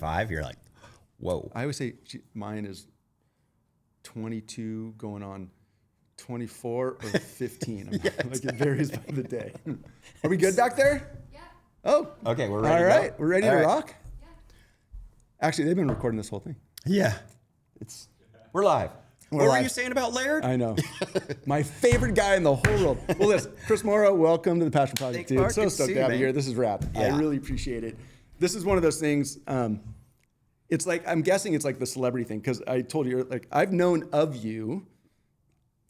25, you're like, whoa. I always say mine is 22 going on 24 or 15. Like it varies by the day. Are we good back there? Yeah. Oh. Okay, we're ready. All right, we're ready to rock? Yeah. Actually, they've been recording this whole thing. Yeah. We're live. What were you saying about Laird? I know. My favorite guy in the whole world. Well, listen, Chris Mauro, welcome to the Passion Project, Thanks, Mark. dude. So Good to stoked see to have you, you here. man. This is rad. Yeah. I really appreciate it. This is one of those things, it's like, I'm guessing it's like the celebrity thing, because I told you, like, I've known of you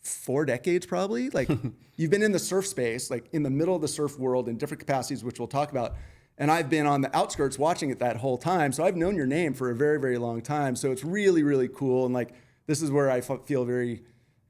4 decades probably. Like, you've been in the surf space, like in the middle of the surf world in different capacities, which we'll talk about. And I've been on the outskirts watching it that whole time. So I've known your name for a very, very long time. So it's really, really cool. And like, this is where I feel very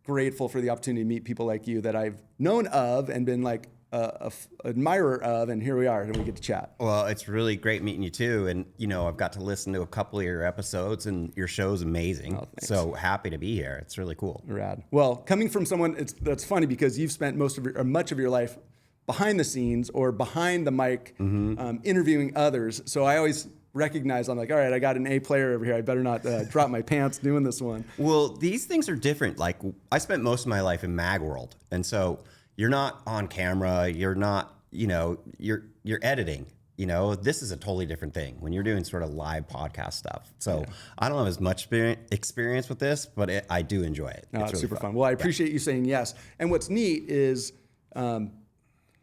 grateful for the opportunity to meet people like you that I've known of and been like a admirer of, and here we are, and we get to chat. Well, it's really great meeting you too. And, you know, I've got to listen to a couple of your episodes and your show's amazing. Oh, thanks. So happy to be here. It's really cool. Rad. Well, coming from someone, that's funny because you've spent much of your life behind the scenes or behind the mic, interviewing others. So I always recognize, I'm like, all right, I got an A player over here. I better not drop my pants doing this one. Well, these things are different. Like, I spent most of my life in mag world. And so you're not on camera. You're not, you know, you're editing. You know, this is a totally different thing when you're doing sort of live podcast stuff. So I don't have as much experience with this, but I do enjoy it. No, it's really super fun. Well, I appreciate you saying yes. And what's neat is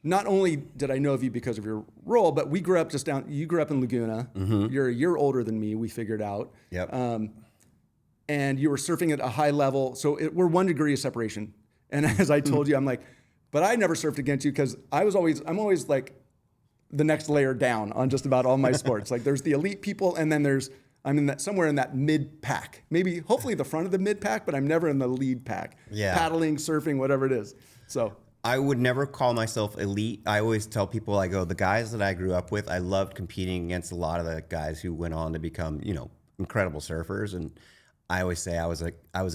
not only did I know of you because of your role, but we grew up you grew up in Laguna. You're a year older than me, we figured out. Yep. And you were surfing at a high level. So we're 1 degree of separation. And as I told you, I'm like, but I never surfed against you because I'm always like the next layer down on just about all my sports. Like there's the elite people, and then I'm somewhere in that mid pack. Maybe hopefully the front of the mid pack, but I'm never in the lead pack. Yeah. Paddling, surfing, whatever it is. So I would never call myself elite. I always tell people, I go, the guys that I grew up with, I loved competing against a lot of the guys who went on to become, you know, incredible surfers. And I always say I was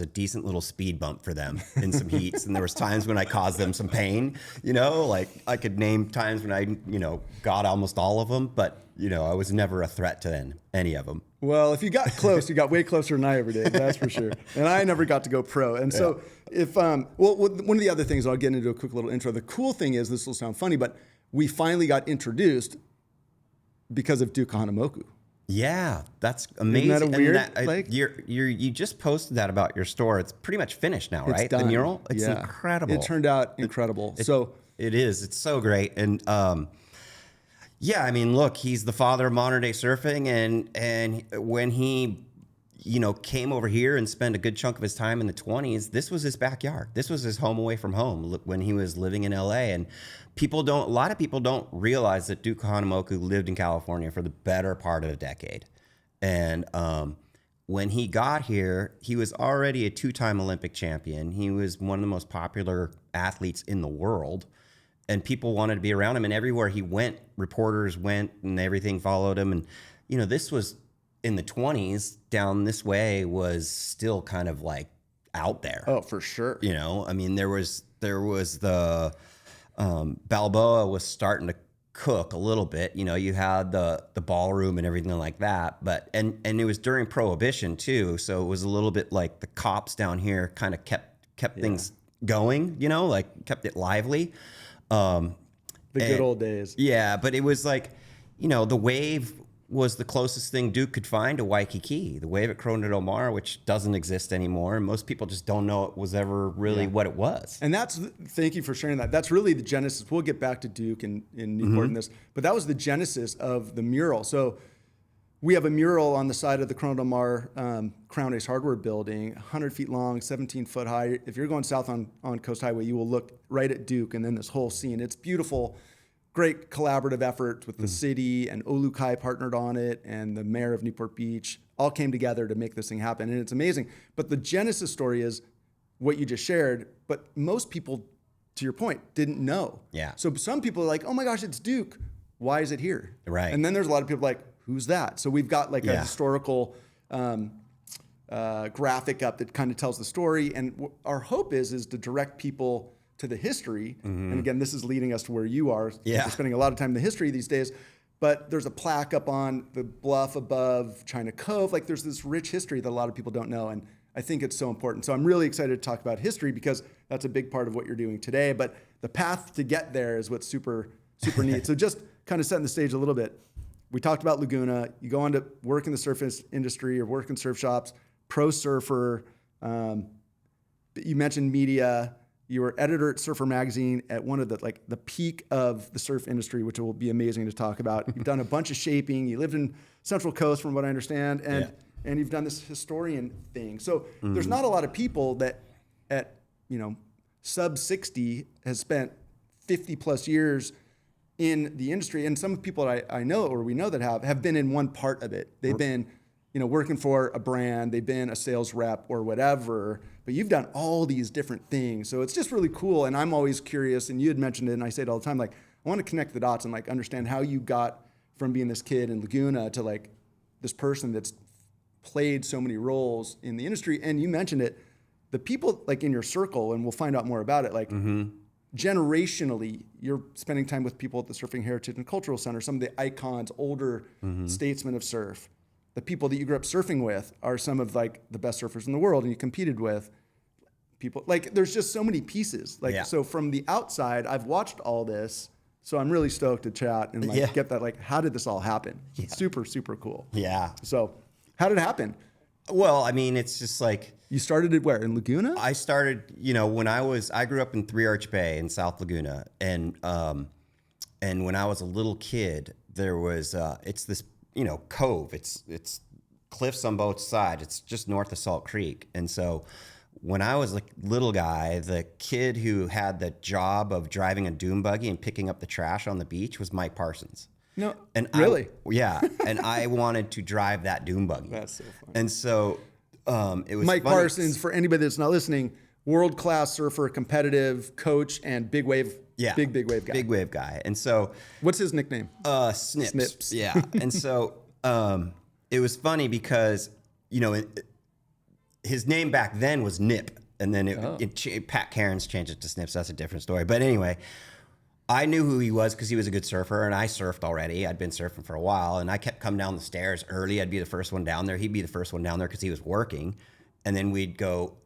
a decent little speed bump for them in some heats. And there was times when I caused them some pain, you know, like I could name times when I, you know, got almost all of them, but you know, I was never a threat to any of them. Well, if you got close, you got way closer than I ever did. That's for sure. And I never got to go pro. And so if, one of the other things, I'll get into a quick little intro. The cool thing is, this will sound funny, but we finally got introduced because of Duke Kahanamoku. Yeah, that's amazing. Isn't that a weird, you just posted that about your store. It's pretty much finished now, right? It's done. The mural? It's incredible. It turned out incredible. It is. It's so great. And yeah, I mean, look, he's the father of modern day surfing, and when he, you know, came over here and spent a good chunk of his time in the 20s, this was his backyard. This was his home away from home when he was living in LA. And a lot of people don't realize that Duke Kahanamoku lived in California for the better part of a decade. And when he got here, he was already a 2-time Olympic champion. He was one of the most popular athletes in the world. And people wanted to be around him. And everywhere he went, reporters went and everything followed him. And, you know, this was in the 20s, down this way was still kind of like out there. Oh, for sure. You know, I mean, there was the Balboa was starting to cook a little bit. You know, you had the ballroom and everything like that. But and it was during Prohibition too, so it was a little bit like the cops down here kind of kept things going. You know, like kept it lively. The good old days. Yeah, but it was like, you know, the wave was the closest thing Duke could find to Waikiki. The wave at Corona del Mar, which doesn't exist anymore. And most people just don't know it was ever really what it was. And thank you for sharing that. That's really the genesis. We'll get back to Duke and Newport in this, but that was the genesis of the mural. So we have a mural on the side of the Corona del Mar Crown Ace Hardware building, 100 feet long, 17 foot high. If you're going south on Coast Highway, you will look right at Duke and then this whole scene. It's beautiful. Great collaborative effort with the city, and Olukai partnered on it, and the mayor of Newport Beach all came together to make this thing happen. And it's amazing. But the genesis story is what you just shared, but most people, to your point, didn't know. Yeah. So some people are like, oh my gosh, it's Duke. Why is it here? Right. And then there's a lot of people like, who's that? So we've got like a historical graphic up that kind of tells the story. And our hope is to direct people to the history. And again, this is leading us to where you are. Yeah. You're spending a lot of time in the history these days. but there's a plaque up on the bluff above China Cove. Like there's this rich history that a lot of people don't know. And I think it's so important. So I'm really excited to talk about history because that's a big part of what you're doing today. But the path to get there is what's super, super neat. So just kind of setting the stage a little bit. We talked about Laguna. You go on to work in the surf industry or work in surf shops, pro surfer. You mentioned media. You were editor at Surfer Magazine at one of the peak of the surf industry, which will be amazing to talk about. You've done a bunch of shaping. You lived in Central Coast, from what I understand, and you've done this historian thing. So there's not a lot of people that at sub 60 has spent 50 plus years in the industry, and some people I know or we know that have been in one part of it. They've been working for a brand, they've been a sales rep or whatever, but you've done all these different things. So it's just really cool. And I'm always curious, and you had mentioned it, and I say it all the time, like, I want to connect the dots and like understand how you got from being this kid in Laguna to like this person that's played so many roles in the industry. And you mentioned it, the people like in your circle, and we'll find out more about it, like generationally, you're spending time with people at the Surfing Heritage and Cultural Center, some of the icons, older statesmen of surf. The people that you grew up surfing with are some of like the best surfers in the world, and you competed with people. Like there's just so many pieces. Like so from the outside, I've watched all this, so I'm really stoked to chat and like get that. Like, how did this all happen? Super, super cool. Yeah. So, how did it happen? Well, I mean, it's just like you started it where in Laguna? I started, when I grew up in Three Arch Bay in South Laguna, and when I was a little kid, there was it's this cove. It's cliffs on both sides. It's just north of Salt Creek. And so when I was a little guy, the kid who had the job of driving a dune buggy and picking up the trash on the beach was Mike Parsons. No, and really? And I wanted to drive that dune buggy. That's so funny. And so it was Mike funny. Parsons, for anybody that's not listening, world-class surfer, competitive coach, and big wave guy. Big wave guy. And so what's his nickname? Snips. Yeah. And so it was funny because, his name back then was Nip. And then Pat Cairns changed it to Snips. That's a different story. But anyway, I knew who he was because he was a good surfer, and I surfed already. I'd been surfing for a while, and I kept coming down the stairs early. I'd be the first one down there. He'd be the first one down there because he was working. And then we'd go,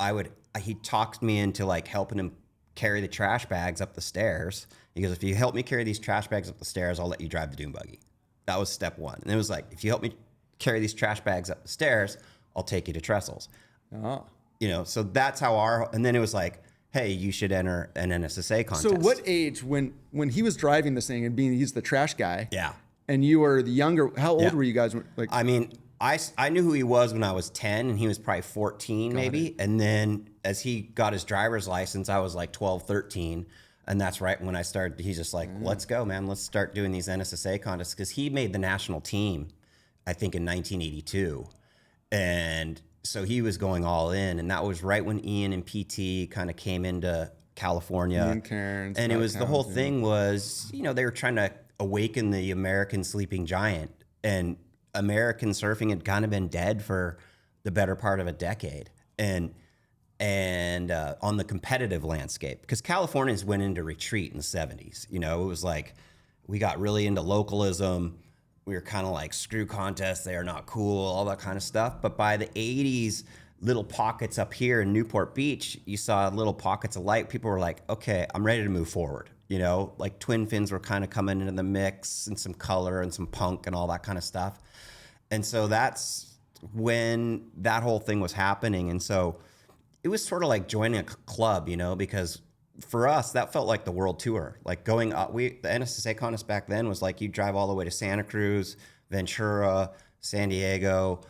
he talked me into like helping him carry the trash bags up the stairs. He goes, if you help me carry these trash bags up the stairs, I'll let you drive the dune buggy. That was step one. And it was like, if you help me carry these trash bags up the stairs, I'll take you to Trestles. So that's how and then it was like, hey, you should enter an NSSA contest. So what age, when he was driving this thing and he's the trash guy? Yeah. And you were the younger, how old were you guys? Like, I mean, I knew who he was when I was 10, and he was probably 14 maybe. And then as he got his driver's license, I was like 12, 13. And that's right when I started, he's just like, let's go, man. Let's start doing these NSSA contests. Because he made the national team, I think, in 1982. And so he was going all in. And that was right when Ian and PT kind of came into California. Ian Cairns, and it was the whole thing was, they were trying to awaken the American sleeping giant. And American surfing had kind of been dead for the better part of a decade. And on the competitive landscape, because Californians went into retreat in the 70s. It was like we got really into localism. We were kind of like, screw contests, they are not cool, all that kind of stuff. But by the 80s, little pockets up here in Newport Beach, you saw little pockets of light. People were like, okay, I'm ready to move forward. Like twin fins were kind of coming into the mix, and some color and some punk and all that kind of stuff. And so that's when that whole thing was happening. And so it was sort of like joining a club, because for us, that felt like the world tour. Like going up, the NSSA contest back then was like you drive all the way to Santa Cruz, Ventura, San Diego.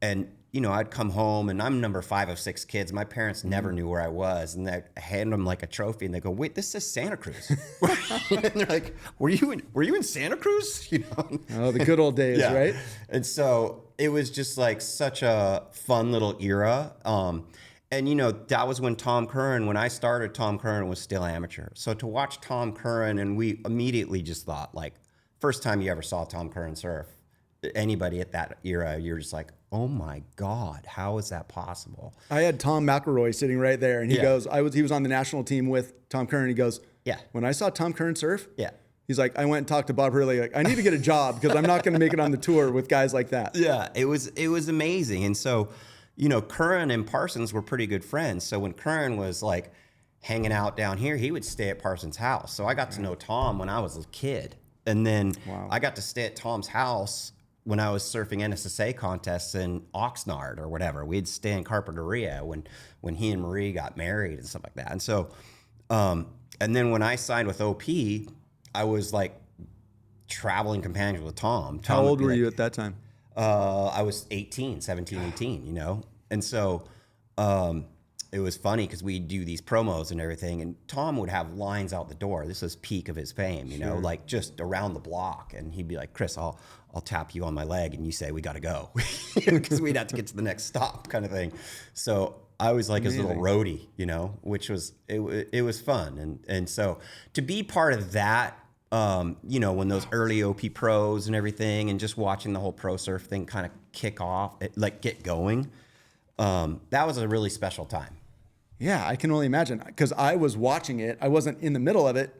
And, I'd come home, and I'm number 5 of 6 kids. My parents never knew where I was. And I hand them like a trophy, and they go, wait, this says Santa Cruz. And they're like, were you in Santa Cruz? Oh, the good old days, right? And so it was just like such a fun little era. And, that was when when I started, Tom Curran was still amateur. So to watch Tom Curran, and we immediately just thought, like, first time you ever saw Tom Curran surf, anybody at that era, you're just like, oh my God, how is that possible? I had Tom McElroy sitting right there, and he goes, he was on the national team with Tom Curran. He goes, when I saw Tom Curran surf, He's like, I went and talked to Bob Hurley. Like, I need to get a job because I'm not going to make it on the tour with guys like that. Yeah, it was amazing. And so, you know, Curran and Parsons were pretty good friends. So when Curran was like hanging out down here, he would stay at Parsons' house. So I got to know Tom when I was a kid. And then I got to stay at Tom's house when I was surfing NSSA contests in Oxnard or whatever. We'd stay in Carpinteria when he and Marie got married and stuff like that. And so, and then when I signed with OP, I was like traveling companion with Tom. How old were you at that time? I was 17, 18, you know? And so it was funny because we'd do these promos and everything, and Tom would have lines out the door. This was peak of his fame, you know, like just around the block. And he'd be like, Chris, I'll tap you on my leg and you say, we got to go. Because we'd have to get to the next stop kind of thing. So I was like his little roadie, you know, which was, it was fun. And so to be part of that, you know, when those early OP pros and everything, and just watching the whole pro surf thing kind of kick off, like get going, that was a really special time. Yeah, I can only imagine because I was watching it. I wasn't in the middle of it.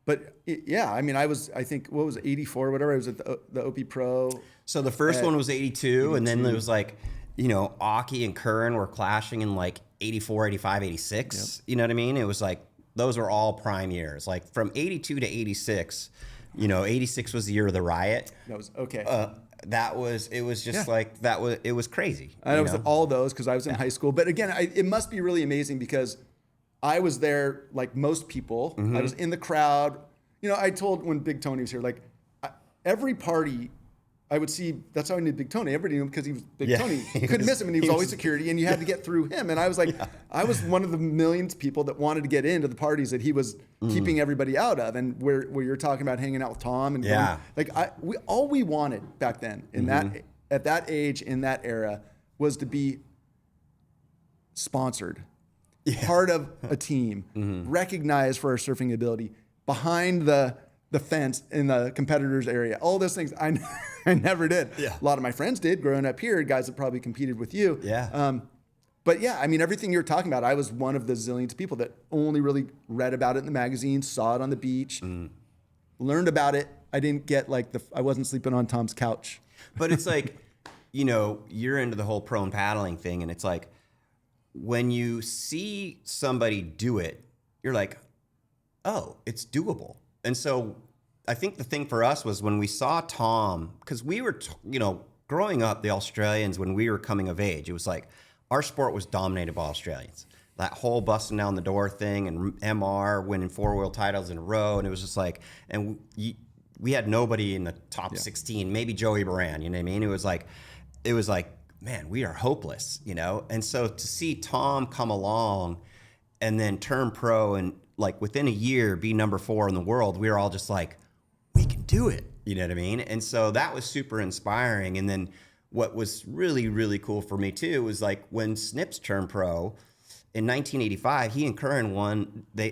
But yeah, I mean, I think, what was it, 84, whatever. I was at the OP Pro. So the first one was 82, and then it was like, you know, Aki and Curran were clashing in like 84, 85, 86. You know what I mean? It was like, those were all prime years. Like from 82 to 86, you know, 86 was the year of the riot. That was okay. It was just like, it was crazy. I was at all those because I was in high school. But again, it must be really amazing because I was there like most people. I was in the crowd. You know, I told when Big Tony was here, like every party I would see, that's how I knew Big Tony. Everybody knew him because he was Big Tony. Couldn't miss him, and he was always security, and you had to get through him. And I was like, I was one of the millions of people that wanted to get into the parties that he was keeping everybody out of. And where you're talking about hanging out with Tom and going, like all we wanted back then in that at that age in that era was to be sponsored, part of a team, recognized for our surfing ability, behind the fence in the competitors area. All those things I never did. A lot of my friends did growing up here, guys that probably competed with you. But yeah, I mean, everything you're talking about, I was one of the zillions of people that only really read about it in the magazine, saw it on the beach, learned about it. I didn't get like I wasn't sleeping on Tom's couch. But it's like, you know, you're into the whole prone paddling thing, and it's like, when you see somebody do it, you're like, oh, it's doable. And so I think the thing for us was when we saw Tom, because we were, you know, growing up, the Australians, when we were coming of age, it was like our sport was dominated by Australians. That whole busting down the door thing and MR winning 4-wheel titles in a row. And it was just like, and we had nobody in the top 16, maybe Joey Baran, you know what I mean? It was like, man, we are hopeless, you know? And so to see Tom come along and then turn pro and like within a year be number 4 in the world, we were all just like, we can do it. You know what I mean? And so that was super inspiring. And then what was really, really cool for me too was like when Snips turned pro in 1985, he and Curran won. They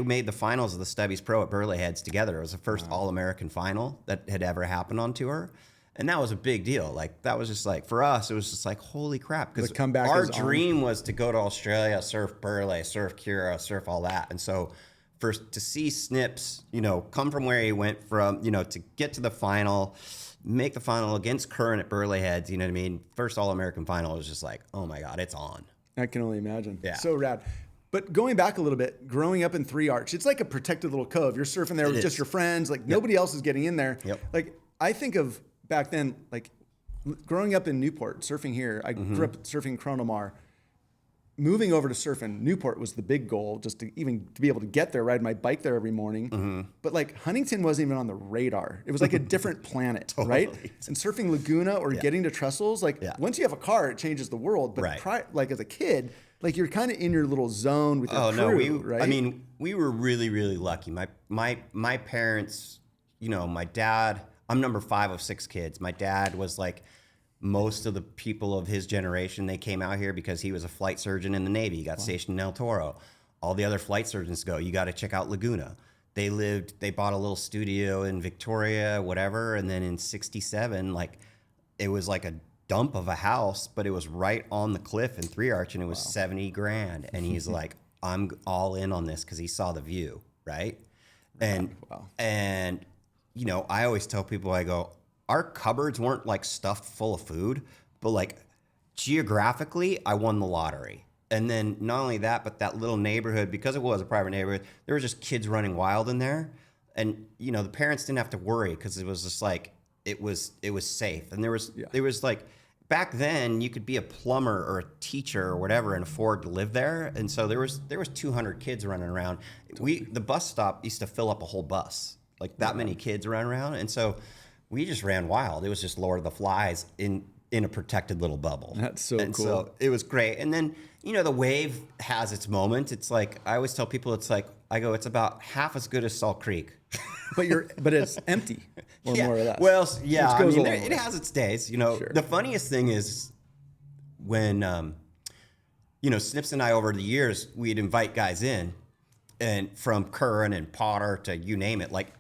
made the finals of the Stubbies Pro at Burley Heads together. It was the first All-American final that had ever happened on tour. And that was a big deal. Like that was just like, for us, it was just like, holy crap. Because our dream was to go to Australia, surf Burley, surf Cura, surf all that. And so to see Snips, you know, come from where he went from, you know, to get to the final, make the final against Curran at Burley Heads, you know what I mean? First All-American final was just like, oh my God, it's on. I can only imagine. Yeah. So rad. But going back a little bit, growing up in Three Arch, it's like a protected little cove. You're surfing there with just your friends. Like nobody else is getting in there. Like I think of back then, like growing up in Newport, surfing here, I grew up surfing Chronomar. Moving over to surfing Newport was the big goal, just to be able to get there, ride my bike there every morning. But like Huntington wasn't even on the radar. It was like a different planet, right? And surfing Laguna or getting to Trestles, like once you have a car, it changes the world. But like as a kid, like you're kind of in your little zone with your crew, right? I mean, we were really, really lucky. My parents, you know, my dad, I'm number 5 of 6 kids. My dad was like, most of the people of his generation, they came out here because he was a flight surgeon in the Navy. He got stationed in El Toro. All the other flight surgeons go, you got to check out Laguna. They bought a little studio in Victoria, whatever. And then in 67, like it was like a dump of a house, but it was right on the cliff in Three Arch and it was $70,000. And he's like, I'm all in on this because he saw the view, right? And, Wow. and, you know, I always tell people, I go, our cupboards weren't like stuffed full of food, but like geographically, I won the lottery. And then not only that, but that little neighborhood, because it was a private neighborhood, there were just kids running wild in there. And, you know, the parents didn't have to worry because it was just like, it was safe. And there was like, back then you could be a plumber or a teacher or whatever and afford to live there. And so there was 200 kids running around. The bus stop used to fill up a whole bus, like that many kids running around. And so we just ran wild. It was just Lord of the Flies in a protected little bubble. That's so and cool. So it was great. And then, you know, the wave has its moment. It's like, I always tell people, it's like, I go, it's about half as good as Salt Creek. But it's empty, or more or less. Well, yeah, I mean, it it has its days. You know, Sure. The funniest thing is when, you know, Snips and I over the years, we'd invite guys in, and from Curran and Potter to you name it. Like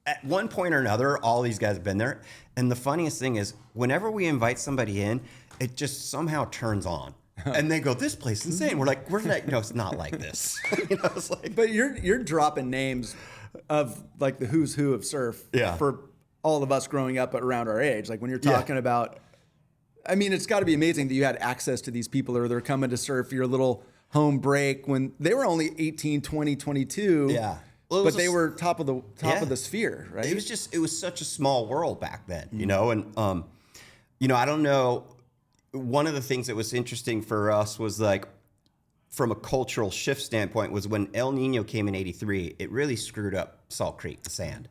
at one point or another, all these guys have been there. And the funniest thing is, whenever we invite somebody in, it just somehow turns on. And they go, this place is insane. We're like, you know, it's not like this. You know, it's like, But you're dropping names of like the who's who of surf for all of us growing up around our age. Like when you're talking about, I mean, it's got to be amazing that you had access to these people, or they're coming to surf your little home break when they were only 18, 20, 22. Yeah. Well, but they were top of the sphere, right? It was such a small world back then, you know? And, you know, I don't know. One of the things that was interesting for us was like, from a cultural shift standpoint, was when El Nino came in '83, it really screwed up Salt Creek, the sand.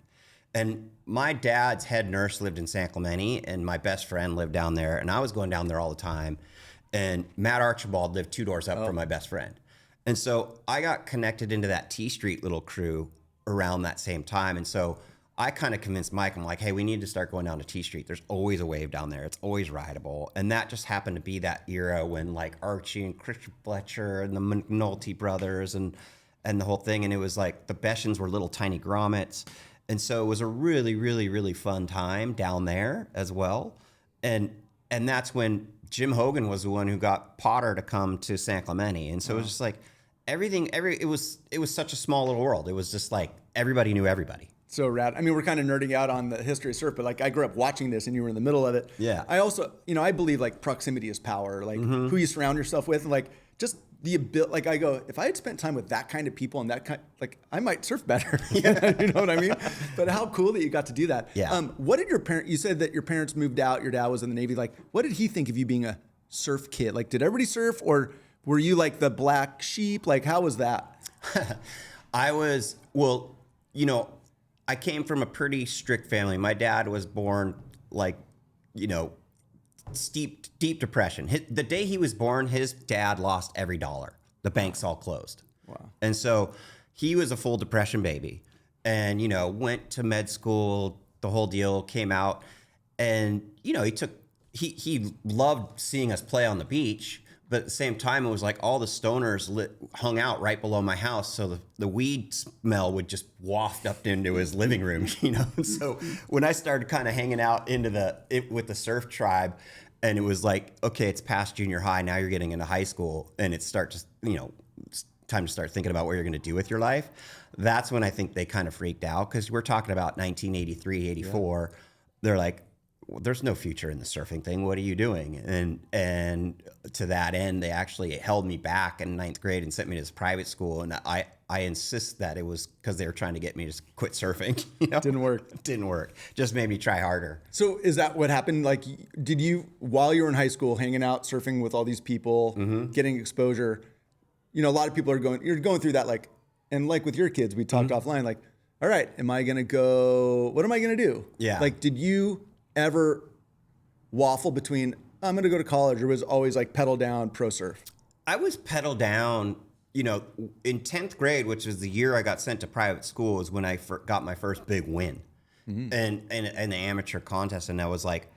And my dad's head nurse lived in San Clemente, and my best friend lived down there, and I was going down there all the time. And Matt Archibald lived 2 doors up from my best friend. And so I got connected into that T Street little crew around that same time. And so I kind of convinced Mike, I'm like, hey, we need to start going down to T Street. There's always a wave down there. It's always rideable. And that just happened to be that era when like Archie and Christian Fletcher and the McNulty brothers and the whole thing. And it was like the Beshens were little tiny grommets. And so it was a really, really, really fun time down there as well. And that's when Jim Hogan was the one who got Potter to come to San Clemente. And so it was just like it was such a small little world. It was just like everybody knew everybody. So rad. I mean, we're kind of nerding out on the history of surf, but like I grew up watching this and you were in the middle of it. Yeah. I also, you know, I believe like proximity is power, like who you surround yourself with, and like just the ability, like I go, if I had spent time with that kind of people and that kind, like I might surf better. You know what I mean? But how cool that you got to do that. Yeah. What did your parents, you said that your parents moved out, your dad was in the Navy. Like, what did he think of you being a surf kid? Like, did everybody surf, or were you like the black sheep? Like, how was that? Well, you know, I came from a pretty strict family. My dad was born like, you know, deep depression. The day he was born, his dad lost every dollar. The banks all closed. Wow. And so he was a full depression baby, and, you know, went to med school, the whole deal, came out, and, you know, he loved seeing us play on the beach. But at the same time, it was like all the stoners hung out right below my house. So the weed smell would just waft up into his living room, you know? And so when I started kind of hanging out with the surf tribe, and it was like, okay, it's past junior high, now you're getting into high school, and it's time to start thinking about what you're going to do with your life. That's when I think they kind of freaked out, because we're talking about 1983, 84. Yeah. They're like, well, there's no future in the surfing thing. What are you doing? And to that end, they actually held me back in 9th grade and sent me to this private school. And I insist that it was because they were trying to get me to quit surfing. You know? Didn't work. Didn't work. Just made me try harder. So is that what happened? Like, did you, while you were in high school, hanging out, surfing with all these people, getting exposure, you know, a lot of people you're going through that, like, and like with your kids, we talked offline, like, all right, what am I going to do? Yeah. Like, did you ever waffle between, I'm going to go to college, or was it always like pedal down pro surf? I was pedal down, you know, in 10th grade, which is the year I got sent to private school, is when I got my first big win and the amateur contest. And I was like,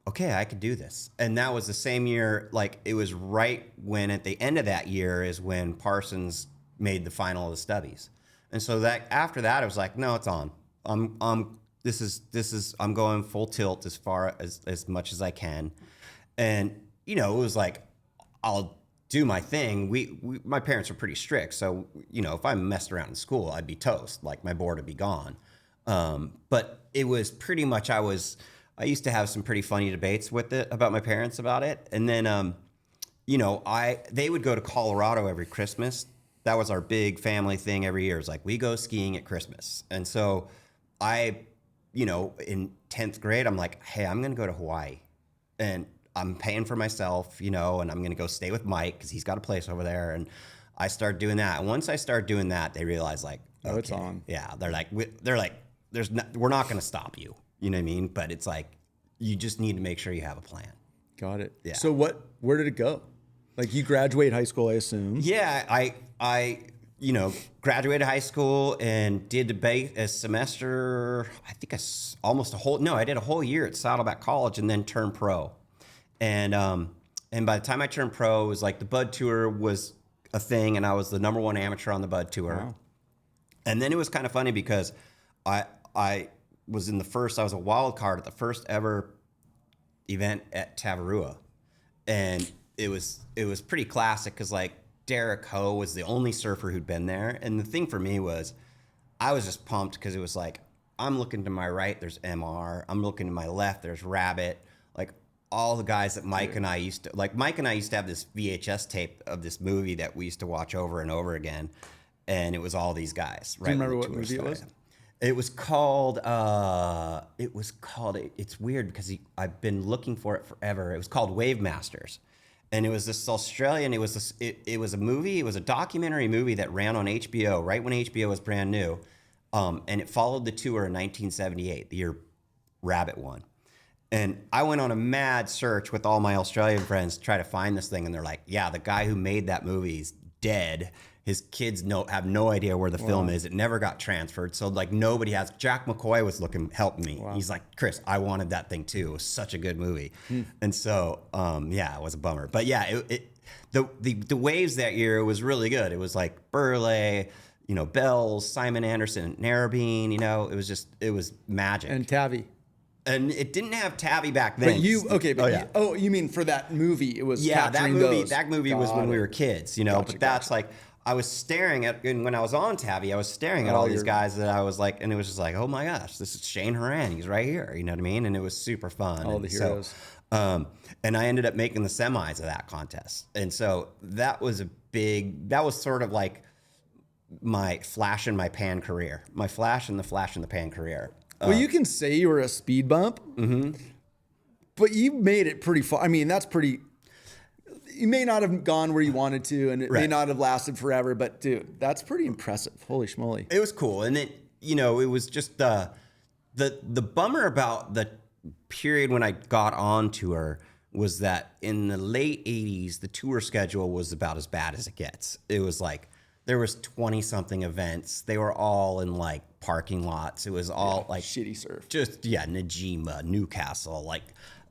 okay, I could do this. And that was the same year, like it was right when at the end of that year is when Parsons made the final of the Stubbies. And so that after that, I was like, no, it's on. I'm going full tilt as far as much as I can. And, you know, it was like, I'll do my thing. My parents were pretty strict, so if I messed around in school, I'd be toast. Like my board would be gone. But it was pretty much I used to have some pretty funny debates with it about my parents about it, and then they would go to Colorado every Christmas. That was our big family thing every year. It's like we go skiing at Christmas, and so in 10th grade, I'm like, hey, I'm gonna go to Hawaii, and I'm paying for myself, and I'm going to go stay with Mike because he's got a place over there. And I started doing that. And once I started doing that, they realized like, oh, it's on. Yeah. They're like, we're not going to stop you. You know what I mean? But it's like, you just need to make sure you have a plan. Got it. Yeah. So where did it go? Like you graduate high school, I assume. Yeah. I graduated high school and did debate a semester. I think I did a whole year at Saddleback College and then turned pro. And by the time I turned pro, it was like the Bud Tour was a thing, and I was the #1 amateur on the Bud Tour. Wow. And then it was kind of funny because I was I was a wild card at the first ever event at Tavarua, and it was pretty classic because like Derek Ho was the only surfer who'd been there, and the thing for me was I was just pumped because it was like I'm looking to my right, there's MR, I'm looking to my left, there's Rabbit, like. All the guys that Mike and I used to have this VHS tape of this movie that we used to watch over and over again, and it was all these guys. Right? Do you remember what movie it was? It was called. It's weird because I've been looking for it forever. It was called Wave Masters, and it was this Australian. It was a movie. It was a documentary movie that ran on HBO right when HBO was brand new, and it followed the tour in 1978, the year Rabbit won. And I went on a mad search with all my Australian friends to try to find this thing. And they're like, yeah, the guy who made that movie is dead. His kids have no idea where the film is. It never got transferred. So like nobody has. Jack McCoy was helping me. Wow. He's like, Chris, I wanted that thing too. It was such a good movie. And so, it was a bummer. But yeah, the waves that year, it was really good. It was like Burley, Bells, Simon Anderson, Narrabeen, it was magic. And Tavi. And it didn't have Tabby back then. You mean for that movie? It was that movie. Those. That movie was when we were kids, But that's like I was staring at, and when I was on Tabby, I was staring at all these guys that I was like, and it was just like, oh my gosh, this is Shane Horan. He's right here. You know what I mean? And it was super fun. All the heroes. So, and I ended up making the semis of that contest, and so that was sort of like my flash in my pan career, my flash in the pan career. Well, you can say you were a speed bump, but you made it pretty far. I mean, that's pretty. You may not have gone where you wanted to, and it may not have lasted forever. But dude, that's pretty impressive. Holy schmoly! It was cool, and it was just the bummer about the period when I got on tour was that in the late '80s, the tour schedule was about as bad as it gets. It was like there was 20-something events. They were all in like parking lots. It was all like shitty surf. Just Najima, Newcastle. Like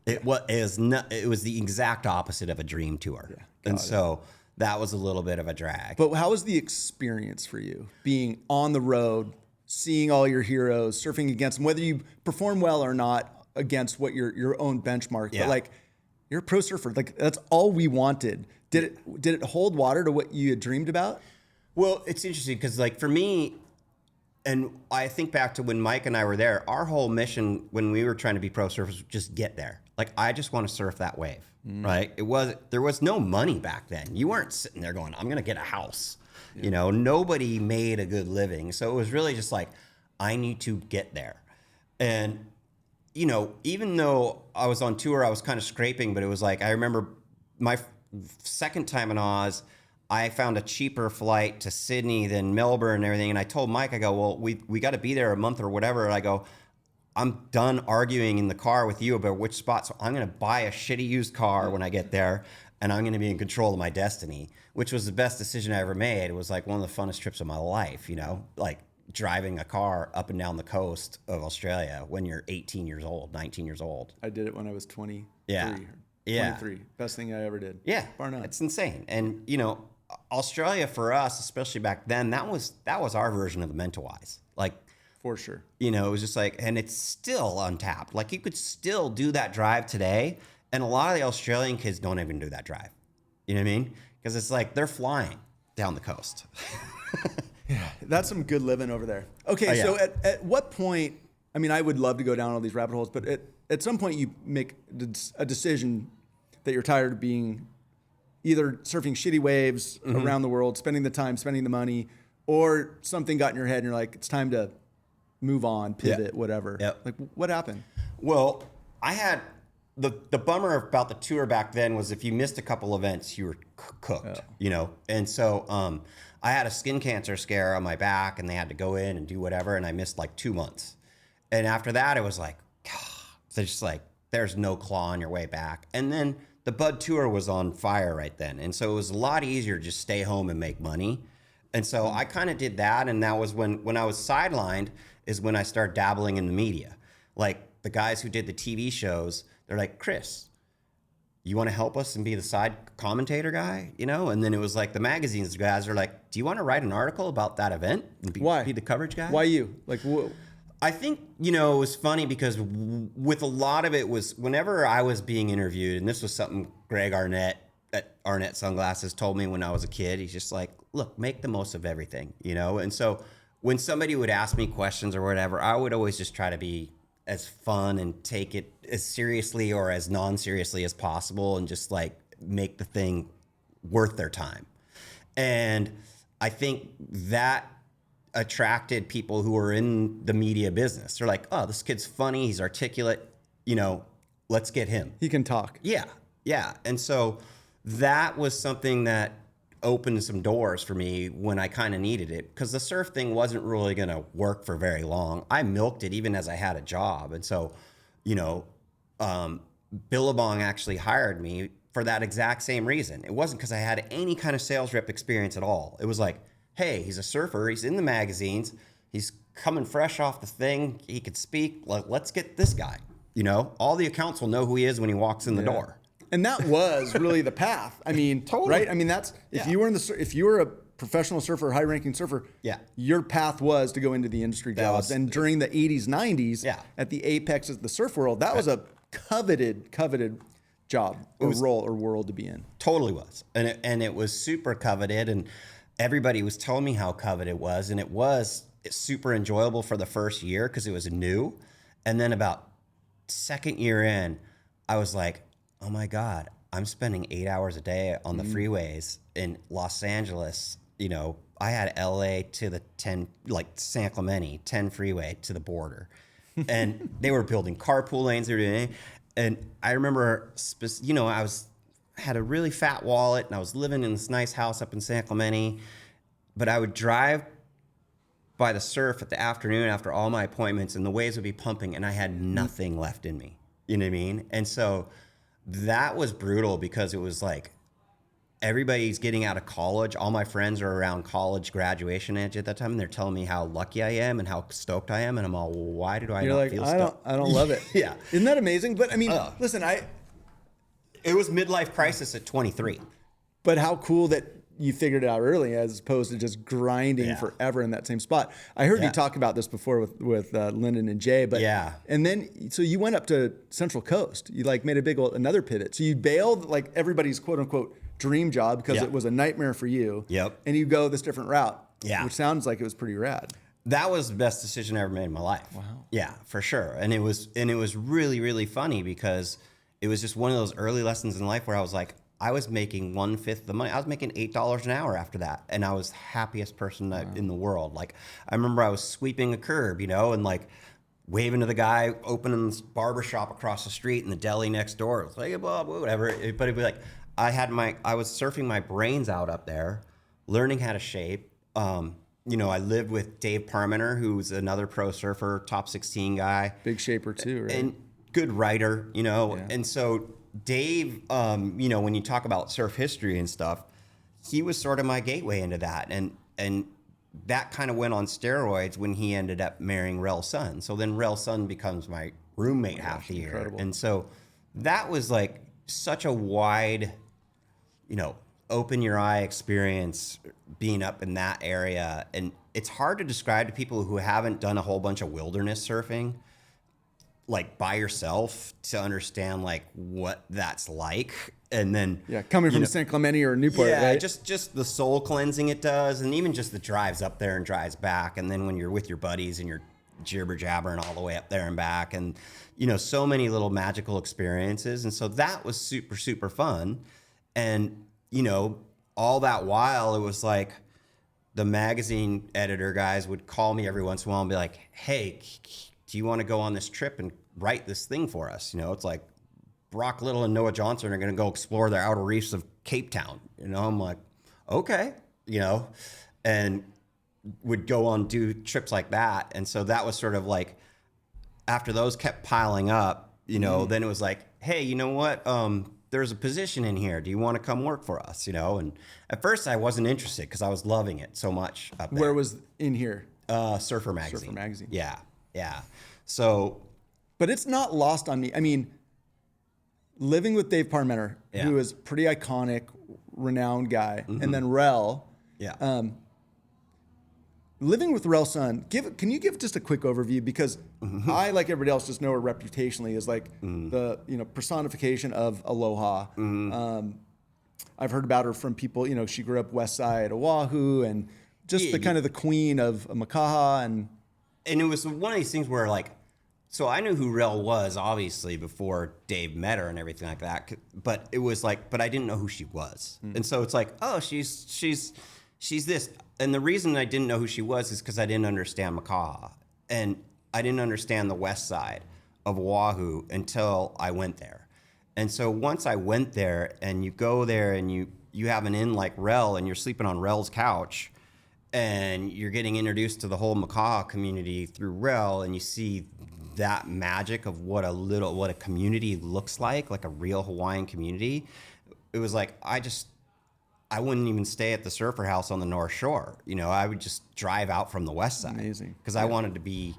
it was the exact opposite of a dream tour. Yeah, so that was a little bit of a drag. But how was the experience for you being on the road, seeing all your heroes, surfing against them, whether you perform well or not against what your own benchmark? Yeah. But like you're a pro surfer. Like that's all we wanted. Did it hold water to what you had dreamed about? Well, it's interesting because like for me, and I think back to when Mike and I were there, our whole mission when we were trying to be pro surfers was just get there. Like, I just want to surf that wave, right? There was no money back then. You weren't sitting there going, I'm going to get a house. Yeah. Nobody made a good living. So it was really just like, I need to get there. And, even though I was on tour, I was kind of scraping, but it was like, I remember my second time in Oz, I found a cheaper flight to Sydney than Melbourne and everything. And I told Mike, I go, well, we got to be there a month or whatever. And I go, I'm done arguing in the car with you about which spot. So I'm going to buy a shitty used car when I get there, and I'm going to be in control of my destiny, which was the best decision I ever made. It was like one of the funnest trips of my life, like driving a car up and down the coast of Australia when you're 18 years old, 19 years old. I did it when I was 23. Yeah. 23. Best thing I ever did. Yeah. Bar none. It's insane. And, Australia for us, especially back then, that was our version of the Mentawais. Like, for sure. It was just like, and it's still untapped. Like, you could still do that drive today, and a lot of the Australian kids don't even do that drive. You know what I mean? Because it's like they're flying down the coast. Yeah, that's some good living over there. Okay, Oh, yeah. so at what point, I mean, I would love to go down all these rabbit holes, but at some point you make a decision that you're tired of being either surfing shitty waves around the world, spending the time, spending the money, or something got in your head and you're like, it's time to move on, pivot, whatever. Yep. Like, what happened? Well, I had the bummer about the tour back then was if you missed a couple events, you were cooked, you know? And so I had a skin cancer scare on my back and they had to go in and do whatever. And I missed like 2 months. And after that, it was like, God, it's just like, there's no claw on your way back. And then the Bud Tour was on fire right then. And so it was a lot easier to just stay home and make money. And so I kind of did that. And that was when I was sidelined is when I started dabbling in the media. Like the guys who did the TV shows, they're like, Chris, you want to help us and be the side commentator guy, you know? And then it was like the magazines guys are like, do you want to write an article about that event? And Why? Be the coverage guy? Why you? Like, I think, you know, it was funny because with a lot of it was whenever I was being interviewed, and this was something Greg Arnett at Arnett Sunglasses told me when I was a kid, he's just like, look, make the most of everything, you know? And so when somebody would ask me questions or whatever, I would always just try to be as fun and take it as seriously or as non-seriously as possible and just like make the thing worth their time. And I think that attracted people who were in the media business. They're like, oh, this kid's funny, he's articulate, you know, let's get him. he can talk. Yeah, yeah. And so that was something that opened some doors for me when I kind of needed it because the surf thing wasn't really going to work for very long. I milked it even as I had a job. And so, you know, Billabong actually hired me for that exact same reason. It wasn't because I had any kind of sales rep experience at all. It was like, hey, he's a surfer. He's in the magazines. He's coming fresh off the thing. He could speak. Let's get this guy. You know, all the accounts will know who he is when he walks in the door. And that was really the path. I mean, Totally. right? I mean, that's if you were if you were a professional surfer, high-ranking surfer, your path was to go into the industry jobs. And during the 80s, 90s, at the apex of the surf world, that was a coveted job or role or world to be in. Totally was. And it was super coveted. And everybody was telling me how coveted it was. And it was super enjoyable for the first year because it was new. And then about second year in, I was like, oh my God, I'm spending 8 hours a day on the freeways in Los Angeles. You know, I had LA to the 10, like San Clemente, 10 freeway to the border. And they were building carpool lanes. They were doing, and I remember, you know, had a really fat wallet and I was living in this nice house up in San Clemente, but I would drive by the surf at the afternoon after all my appointments and the waves would be pumping and I had nothing left in me. You know what I mean? And so that was brutal because it was like everybody's getting out of college. All my friends are around college graduation age at that time, and they're telling me how lucky I am and how stoked I am. And I'm all, well, why do I not feel stoked? I don't love it. Yeah. Isn't that amazing? But I mean, listen, it was midlife crisis at 23. But how cool that you figured it out early as opposed to just grinding forever in that same spot. I heard you talk about this before with Lyndon and Jay, but and then so you went up to Central Coast. You like made another pivot. So you bailed like everybody's quote unquote dream job because it was a nightmare for you. Yep. And you go this different route. Yeah. Which sounds like it was pretty rad. That was the best decision I ever made in my life. Wow. Yeah, for sure. And it was really, really funny because it was just one of those early lessons in life where I was like, I was making 1/5 the money. I was making $8 an hour after that. And I was happiest person in the world. Like, I remember I was sweeping a curb, you know, and like waving to the guy opening this barbershop across the street in the deli next door. It was like, blah, blah, whatever. But it'd be like, I was surfing my brains out up there, learning how to shape. You know, I lived with Dave Parmenter, who's another pro surfer, top 16 guy. Big shaper too, right? And good writer, you know. Yeah. And so Dave, you know, when you talk about surf history and stuff, he was sort of my gateway into that. And that kind of went on steroids when he ended up marrying Rel Sun. So then Rel Sun becomes my roommate half the year. Incredible. And so that was like such a wide, you know, open your eye experience being up in that area. And it's hard to describe to people who haven't done a whole bunch of wilderness surfing. like by yourself to understand like what that's like. And then coming from San Clemente or Newport, right? just the soul cleansing it does, and even just the drives up there and drives back, and then when you're with your buddies and you're jibber jabbering all the way up there and back, and so many little magical experiences. And so that was super, super fun. And all that while, it was like the magazine editor guys would call me every once in a while and be like, hey, do you want to go on this trip and write this thing for us? It's like Brock Little and Noah Johnson are going to go explore the outer reefs of Cape Town. I'm like, okay, and would go on do trips like that. And so that was sort of like, after those kept piling up, then it was like, hey, you know what? There's a position in here. Do you want to come work for us? And at first I wasn't interested because I was loving it so much up there. Where was in here? Surfer Magazine. Surfer Magazine. Yeah. Yeah. So, but it's not lost on me. I mean, living with Dave Parmenter, who is pretty iconic, renowned guy, and then Rel. Yeah. Living with Rel's son, can you give just a quick overview? Because I, like everybody else, just know her reputationally as like the personification of aloha. I've heard about her from people, she grew up west side Oahu, and just the kind of the queen of Makaha. And it was one of these things where like, so I knew who Rel was obviously before Dave met her and everything like that. But it was like, but I didn't know who she was. And so it's like, oh, she's this. And the reason I didn't know who she was is because I didn't understand Makaha. And I didn't understand the west side of Oahu until I went there. And so once I went there, and you go there and you have an inn like Rel, and you're sleeping on Rel's couch, and you're getting introduced to the whole Makaha community through Rel, and you see that magic of what a community looks like a real Hawaiian community. It was like, I wouldn't even stay at the surfer house on the North Shore. I would just drive out from the west side. Amazing. Because I wanted to be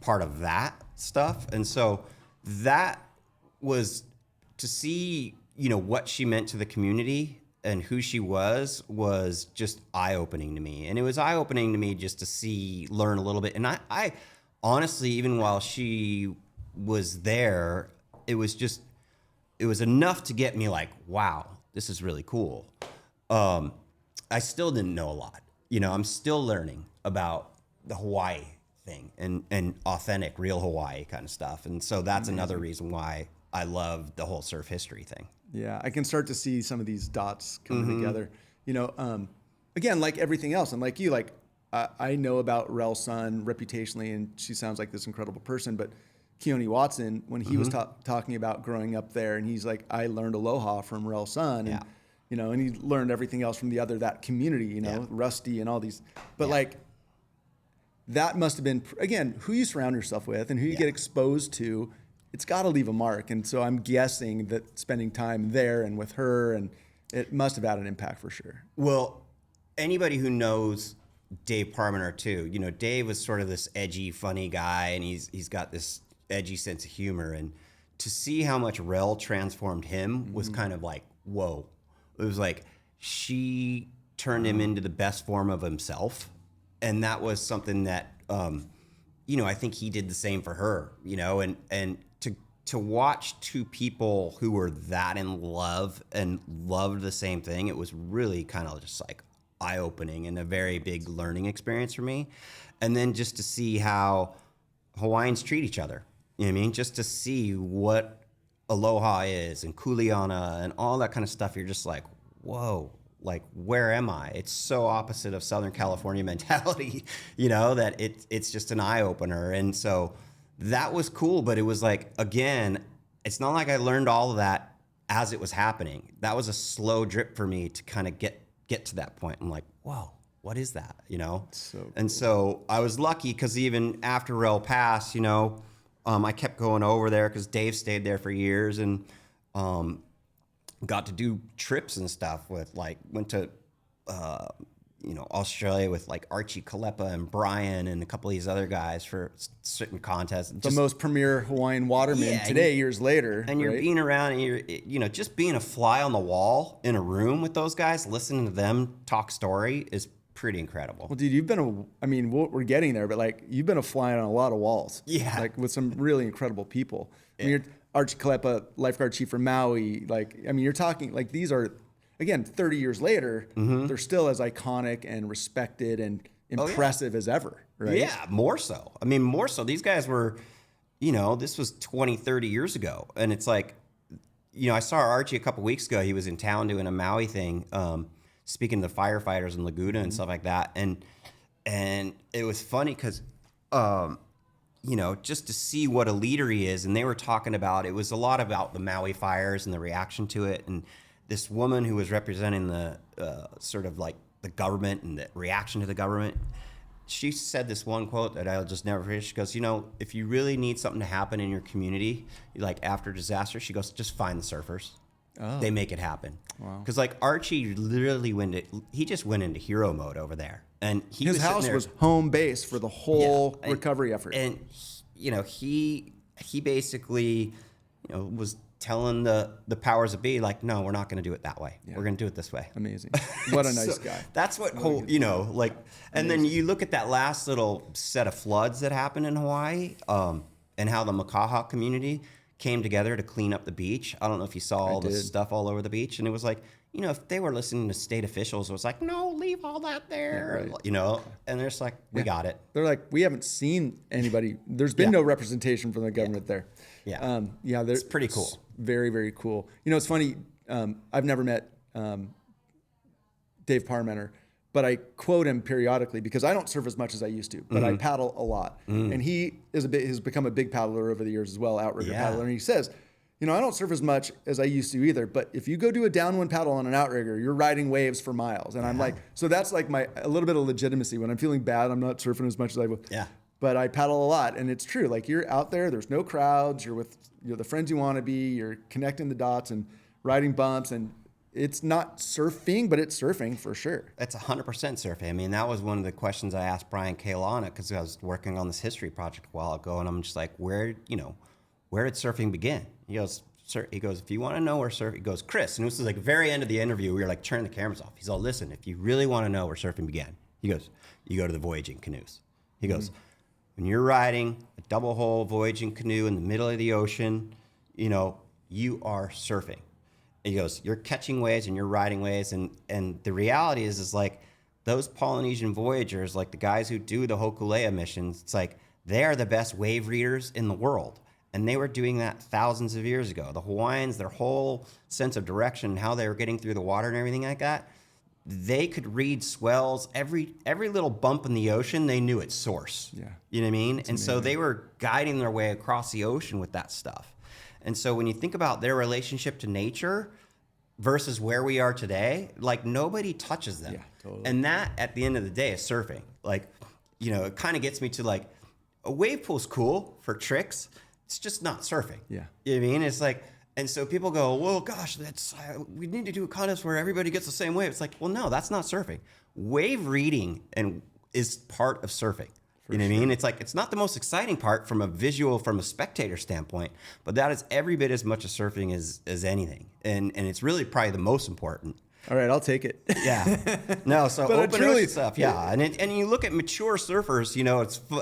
part of that stuff. And so that was to see, what she meant to the community and who she was just eye-opening to me. And it was eye-opening to me just to learn a little bit. And I honestly, even while she was there, it was enough to get me like, wow, this is really cool. I still didn't know a lot. I'm still learning about the Hawaii thing and authentic, real Hawaii kind of stuff. And so that's another reason why I love the whole surf history thing. Yeah, I can start to see some of these dots coming together. Again, like everything else, and like you, like I know about Rel's son reputationally, and she sounds like this incredible person. But Keone Watson, when he was talking about growing up there, and he's like, I learned aloha from Rel's son, and and he learned everything else from that community, Rusty and all these. But like, that must have been, again, who you surround yourself with and who you get exposed to. It's got to leave a mark. And so I'm guessing that spending time there and with her, and it must have had an impact for sure. Well, anybody who knows Dave Parmenter too, Dave was sort of this edgy, funny guy, and he's got this edgy sense of humor. And to see how much Rel transformed him was kind of like, whoa. It was like she turned him into the best form of himself. And that was something that, I think he did the same for her, and to watch two people who were that in love and loved the same thing, it was really kind of just like eye-opening and a very big learning experience for me. And then just to see how Hawaiians treat each other, just to see what aloha is and kuleana and all that kind of stuff. You're just like, whoa, like, where am I? It's so opposite of Southern California mentality, that it's just an eye opener. And so that was cool. But it was like, again, it's not like I learned all of that as it was happening. That was a slow drip for me to kind of get to that point. I'm like, whoa, what is that? So cool. And so I was lucky because even after Rel passed, I kept going over there because Dave stayed there for years, and got to do trips and stuff with went to Australia with like Archie Kalepa and Brian and a couple of these other guys for certain contests. The most premier Hawaiian waterman today, years later. And you're being around, and you're just being a fly on the wall in a room with those guys, listening to them talk story is pretty incredible. Well, dude, we're getting there, but like you've been a fly on a lot of walls. Yeah. Like with some really incredible people. I mean, you're Archie Kalepa, lifeguard chief for Maui. Like, I mean, you're talking like these are, again, 30 years later, they're still as iconic and respected and impressive as ever, right? Yeah, more so. I mean, more so. These guys were, this was 20, 30 years ago. And it's like, I saw Archie a couple weeks ago. He was in town doing a Maui thing, speaking to the firefighters in Laguna and stuff like that. And it was funny because, just to see what a leader he is. And they were talking about, it was a lot about the Maui fires and the reaction to it. And this woman who was representing the sort of like the government and the reaction to the government, she said this one quote that I'll just never forget. She goes, if you really need something to happen in your community, like after disaster, she goes, just find the surfers. Oh. They make it happen. Wow. Because like Archie literally he just went into hero mode over there. And his house was home base for the whole recovery effort. And, he basically, was telling the powers that be, like, no, we're not going to do it that way. Yeah. We're going to do it this way. Amazing. What a nice guy. That's what, and then you look at that last little set of floods that happened in Hawaii, and how the Makaha community came together to clean up the beach. I don't know if you saw all this stuff all over the beach. And it was like, if they were listening to state officials, it was like, no, leave all that there, and they're just like, we got it. They're like, we haven't seen anybody. There's been no representation from the government there. Yeah. It's pretty cool. Very, very cool. It's funny. I've never met Dave Parmenter, but I quote him periodically because I don't surf as much as I used to, but I paddle a lot. And he has become a big paddler over the years as well, outrigger paddler. And he says, I don't surf as much as I used to either, but if you go do a downwind paddle on an outrigger, you're riding waves for miles. And I'm like, so that's like a little bit of legitimacy. When I'm feeling bad, I'm not surfing as much as I would. Yeah. But I paddle a lot, and it's true. Like you're out there, there's no crowds, you're with the friends you want to be, you're connecting the dots and riding bumps, and it's not surfing, but it's surfing for sure. It's 100% surfing. I mean, that was one of the questions I asked Brian Kalana because I was working on this history project a while ago, and I'm just like, where did surfing begin? He goes, if you want to know where surfing, he goes, Chris, and this was like the very end of the interview, we were like, turn the cameras off. He's all, listen, if you really want to know where surfing began, he goes, you go to the voyaging canoes. He goes, when you're riding a double hull voyaging canoe in the middle of the ocean, you are surfing. And he goes, you're catching waves and you're riding waves. And the reality is like those Polynesian voyagers, like the guys who do the Hokulea missions, it's like they are the best wave readers in the world. And they were doing that thousands of years ago. The Hawaiians, their whole sense of direction, how they were getting through the water and everything like that, they could read swells. Every little bump in the ocean, they knew its source. Yeah. You know what I mean? And so they were guiding their way across the ocean with that stuff. And so when you think about their relationship to nature versus where we are today, like nobody touches them. Yeah, totally. And that, at the end of the day, is surfing. Like, it kind of gets me to like, a wave pool's cool for tricks. It's just not surfing. Yeah. You know what I mean? It's like, and so people go, well, gosh, we need to do a contest where everybody gets the same wave. It's like, well, no, that's not surfing. Wave reading is part of surfing. You know what I mean? It's like, it's not the most exciting part from a spectator standpoint, but that is every bit as much of surfing as anything. And it's really probably the most important. All right, I'll take it. Yeah. No, so open ocean stuff, yeah. And you look at mature surfers,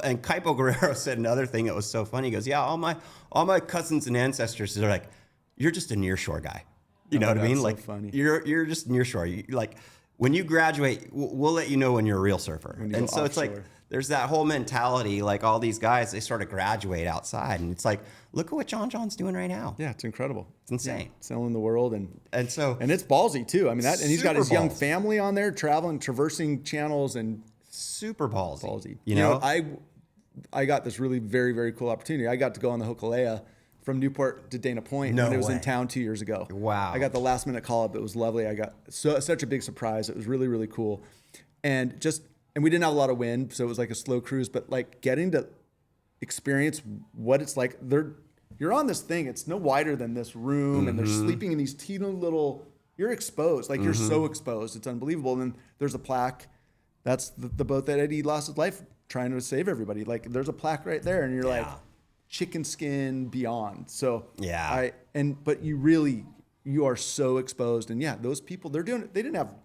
and Kaipo Guerrero said another thing that was so funny. He goes, yeah, all my cousins and ancestors, they're like, you're just a nearshore guy. You know what I mean? So like, funny. You're just nearshore. Like, when you graduate, we'll let you know when you're a real surfer. And so it's like, there's that whole mentality, like all these guys, they sort of graduate outside. And it's like, look at what John's doing right now. Yeah, it's incredible. It's insane. Yeah, selling the world. And it's ballsy too. I mean, and he's got his young family on there traveling, traversing channels and super ballsy. I got this really very, very cool opportunity. I got to go on the Hokulea from Newport to Dana Point when it was in town 2 years ago. Wow. I got the last minute call up. It was lovely. I got such a big surprise. It was really, really cool. And we didn't have a lot of wind, so it was like a slow cruise, but like getting to experience what it's like. You're on this thing. It's no wider than this room, and they're sleeping in these teeny little, you're exposed. Like you're so exposed. It's unbelievable. And then there's a plaque. That's the boat that Eddie lost his life trying to save everybody. Like there's a plaque right there, and you're like, chicken skin beyond. So but you are so exposed. And those people, they didn't have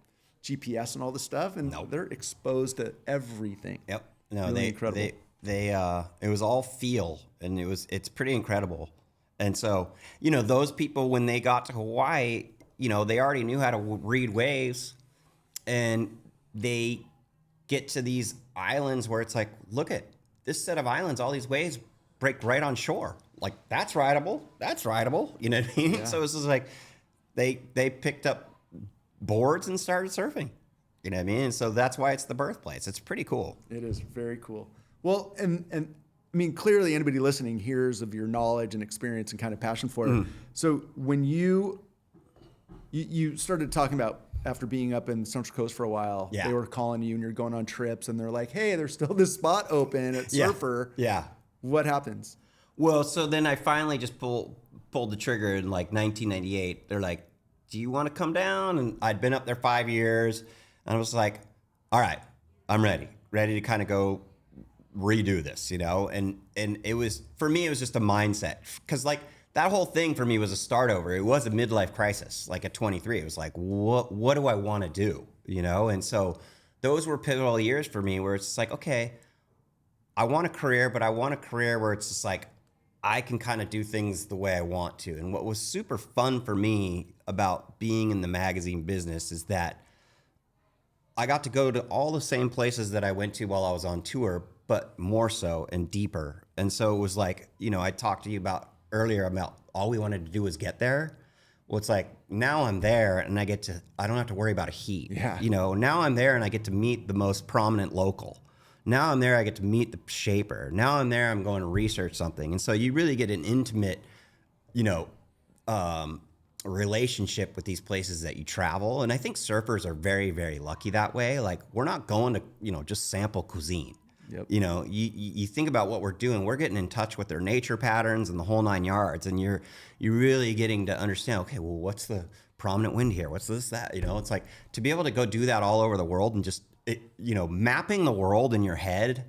GPS and all this stuff, and they're exposed to everything. Yep. No, Really incredible. it was all feel, and it's pretty incredible. And so, those people, when they got to Hawaii, they already knew how to read waves, and they get to these islands where it's like, look at this set of islands, all these waves break right on shore. Like, that's rideable. You know what I mean? Yeah. So it's just like, they picked up boards and started surfing. You know what I mean? And so that's why it's the birthplace. It's pretty cool. It is very cool. Well, and I mean, clearly anybody listening hears of your knowledge and experience and kind of passion for it. So when you started talking about, after being up in Central Coast for a while, Yeah. they were calling you and you're going on trips and they're like, hey, there's still this spot open at Surfer. Yeah. What happens? Well, so then I finally just pulled the trigger in like 1998. They're like, do you want to come down? And I'd been up there 5 years. And I was like, all right, I'm ready to kind of go redo this, And it was, for me, it was just a mindset. Because like that whole thing for me was a start over. It was a midlife crisis. Like at 23, it was like, what do I want to do? And so those were pivotal years for me where it's just like, okay, I want a career, but I want a career where it's just like, I can kind of do things the way I want to. And what was super fun for me about being in the magazine business is that I got to go to all the same places that I went to while I was on tour, but more so and deeper. And so it was like, I talked to you about earlier about all we wanted to do was get there. Well, it's like, now I'm there and I don't have to worry about a heat. Yeah. Now I'm there and I get to meet the most prominent local. Now I'm there, I get to meet the shaper. Now I'm there, I'm going to research something. And so you really get an intimate, relationship with these places that you travel. And I think surfers are very, very lucky that way. Like, we're not going to, just sample cuisine. Yep. You think about what we're doing. We're getting in touch with their nature patterns and the whole 9 yards. And you're really getting to understand, okay, well, what's the prominent wind here? What's this, that? It's like to be able to go do that all over the world and just, mapping the world in your head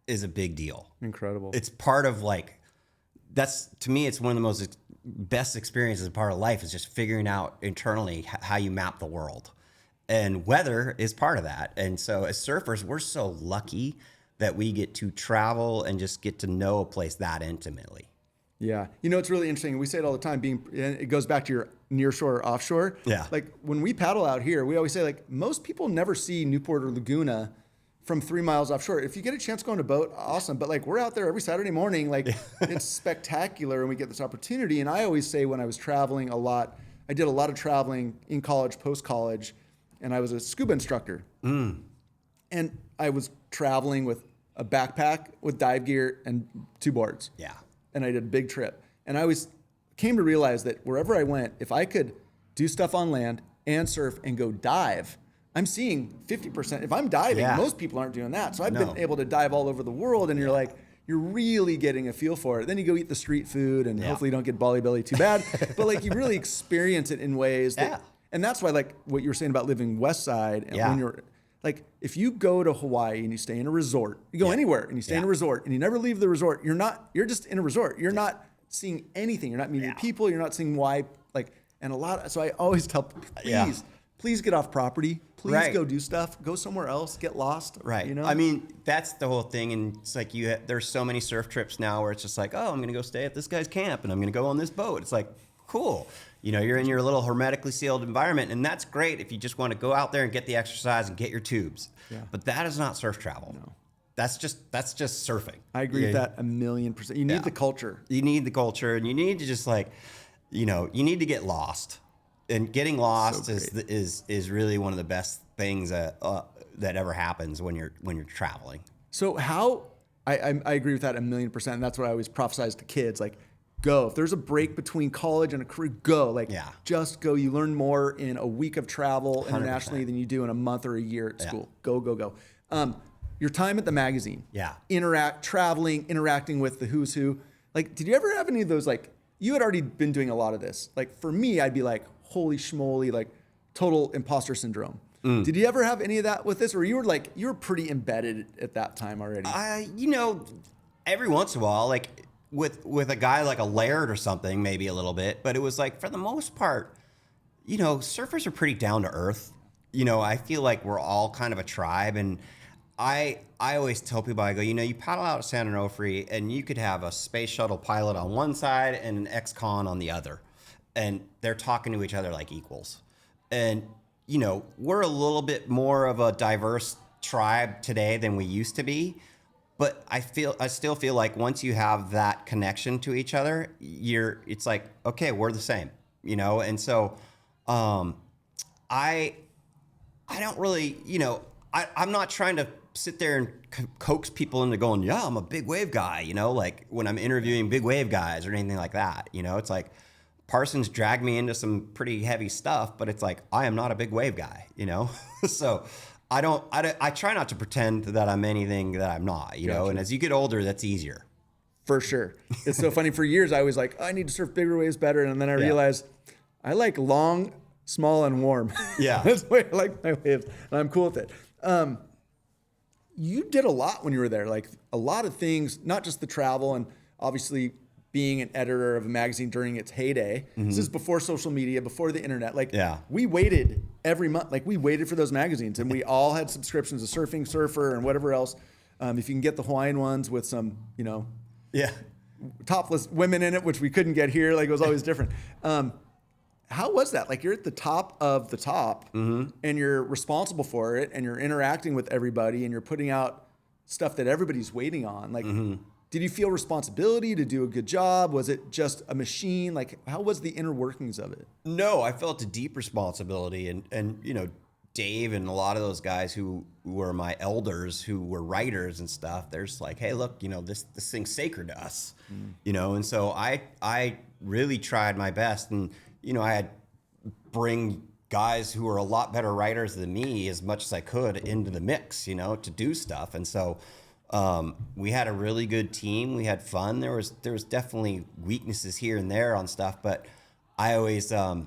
is a big deal. Incredible. It's part of to me, it's one of the most best experiences of part of life is just figuring out internally how you map the world. And weather is part of that. And so as surfers, we're so lucky that we get to travel and just get to know a place that intimately. Yeah. It's really interesting. We say it all the time, and it goes back to your near shore or offshore. Yeah. Like when we paddle out here, we always say like most people never see Newport or Laguna from 3 miles offshore. If you get a chance to go on a boat, awesome. But like we're out there every Saturday morning, like it's spectacular and we get this opportunity. And I always say when I was traveling a lot, I did a lot of traveling in college, post-college, and I was a scuba instructor. And I was traveling with a backpack with dive gear and 2 boards. Yeah. And I did a big trip. And I always came to realize that wherever I went, if I could do stuff on land and surf and go dive, I'm seeing 50%. If I'm diving, most people aren't doing that. So I've been able to dive all over the world, and you're really getting a feel for it. Then you go eat the street food, and hopefully you don't get bally belly too bad. But like you really experience it in ways that, and that's why like what you were saying about living West Side, and when you're like, if you go to Hawaii and you stay in a resort, you go anywhere and you stay in a resort and you never leave the resort, you're just in a resort. You're not seeing anything. You're not meeting people. You're not seeing why, so I always tell, please get off property. Please go do stuff. Go somewhere else. Get lost. Right. I mean, that's the whole thing. And it's like there's so many surf trips now where it's just like, oh, I'm going to go stay at this guy's camp and I'm going to go on this boat. It's like, cool. You're in your little hermetically sealed environment, and that's great if you just want to go out there and get the exercise and get your tubes. Yeah. But that is not surf travel. No. That's just surfing. I agree with that 1,000,000%. You need the culture. You need the culture, and you need to just you need to get lost. And getting lost is really one of the best things that ever happens when you're traveling. So how I agree with that 1,000,000%. And that's what I always prophesize to kids. Like, go. If there's a break between college and a career, go. Just go. You learn more in a week of travel 100%. Internationally than you do in a month or a year at school. Go. Your time at the magazine. Yeah. Interacting with the who's who. Like, did you ever have any of those, you had already been doing a lot of this. Like, for me, I'd be like, holy schmoly, total imposter syndrome. Did you ever have any of that with this? Or you were pretty embedded at that time already? Every once in a while, with a guy like a Laird or something, maybe a little bit, but it was for the most part, surfers are pretty down to earth. I feel like we're all kind of a tribe, and I always tell people, I go, you paddle out of San Onofre and you could have a space shuttle pilot on one side and an ex-con on the other, and they're talking to each other like equals. And we're a little bit more of a diverse tribe today than we used to be, but I still feel like once you have that connection to each other, it's like, okay, we're the same, and so I don't really, I'm not trying to sit there and coax people into going, yeah, I'm a big wave guy, like when I'm interviewing big wave guys or anything like that. It's like Parsons dragged me into some pretty heavy stuff, but it's like, I am not a big wave guy, so I try not to pretend that I'm anything that I'm not, Gotcha. and as you get older, that's easier. For sure. It's so funny. For years, I was like, I need to surf bigger waves better. And then I realized I like long, small, and warm. Yeah. That's the way I like my waves. And I'm cool with it. You did a lot when you were there, like a lot of things, not just the travel and obviously being an editor of a magazine during its heyday. Mm-hmm. This is before social media, before the internet. Like we waited every month, like we waited for those magazines, and we all had subscriptions to Surfing Surfer and whatever else. If you can get the Hawaiian ones with some, topless women in it, which we couldn't get here. Like it was always different. How was that? Like you're at the top of the top, mm-hmm. and you're responsible for it, and you're interacting with everybody, and you're putting out stuff that everybody's waiting on. Like, mm-hmm. Did you feel responsibility to do a good job? Was it just a machine? Like, how was the inner workings of it? No, I felt a deep responsibility, and Dave and a lot of those guys who were my elders, who were writers and stuff. There's like, hey, look, this thing's sacred to us, and so I really tried my best, and I had bring guys who were a lot better writers than me as much as I could into the mix, to do stuff. And so we had a really good team. We had fun. There was definitely weaknesses here and there on stuff, but I always, I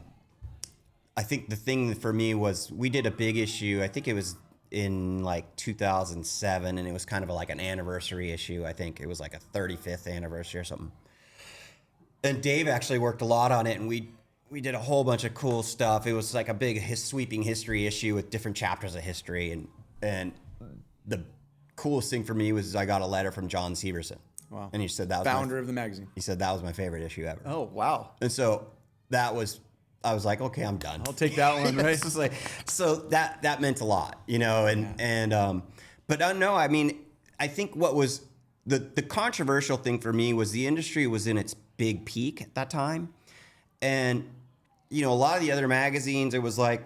think the thing for me was we did a big issue. I think it was in like 2007, and it was kind of like an anniversary issue. I think it was like a 35th anniversary or something. And Dave actually worked a lot on it, and we did a whole bunch of cool stuff. It was like a big sweeping history issue with different chapters of history. And the coolest thing for me was I got a letter from John Severson. Wow. And he said that was founder of the magazine. He said that was my favorite issue ever. Oh, wow. And so I was like, okay, I'm done. I'll take that one, right? So that meant a lot, but no, I mean, I think what was the controversial thing for me was the industry was in its big peak at that time. And a lot of the other magazines, it was like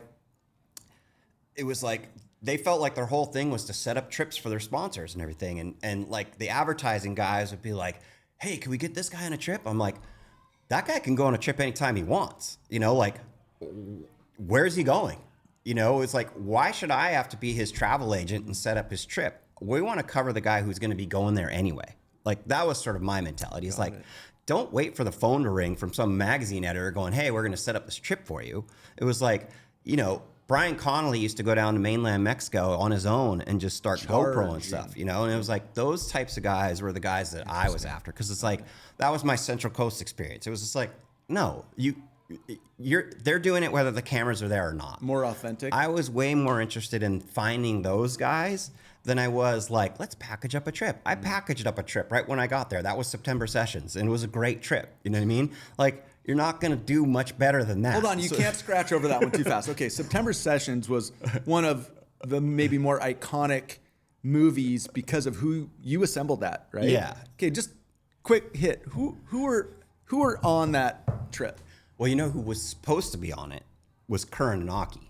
they felt like their whole thing was to set up trips for their sponsors and everything. And like the advertising guys would be like, hey, can we get this guy on a trip? I'm like, that guy can go on a trip anytime he wants, like, where's he going? It's like, why should I have to be his travel agent and set up his trip? We want to cover the guy who's going to be going there anyway. Like that was sort of my mentality. It's like, don't wait for the phone to ring from some magazine editor going, hey, we're going to set up this trip for you. It was like, Brian Connolly used to go down to mainland Mexico on his own and just start GoPro and stuff, and it was like those types of guys were the guys that I was after, because it's like that was my Central Coast experience. It was just like, no, they're doing it whether the cameras are there or not. More authentic. I was way more interested in finding those guys than I was like, let's package up a trip. I packaged up a trip right when I got there. That was September Sessions, and it was a great trip. You know what I mean? Like, you're not going to do much better than that. Hold on, you can't scratch over that one too fast. Okay, September Sessions was one of the maybe more iconic movies because of who you assembled that, right? Yeah. Okay, just quick hit. Who were on that trip? Well, who was supposed to be on it was Curran and Aki.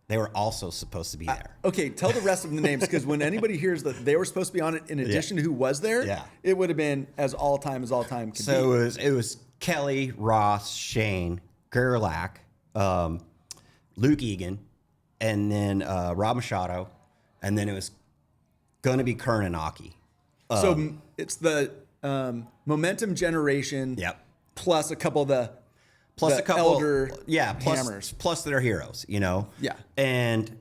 They were also supposed to be there. Okay, tell the rest of the names, because when anybody hears that they were supposed to be on it in addition to who was there, it would have been as all time could be. So it was Kelly, Ross, Shane, Gerlach, Luke Egan, and then Rob Machado, and then it was going to be Curran and Aki. So it's the Momentum generation, plus a couple of the elder hammers. Plus their heroes, Yeah. And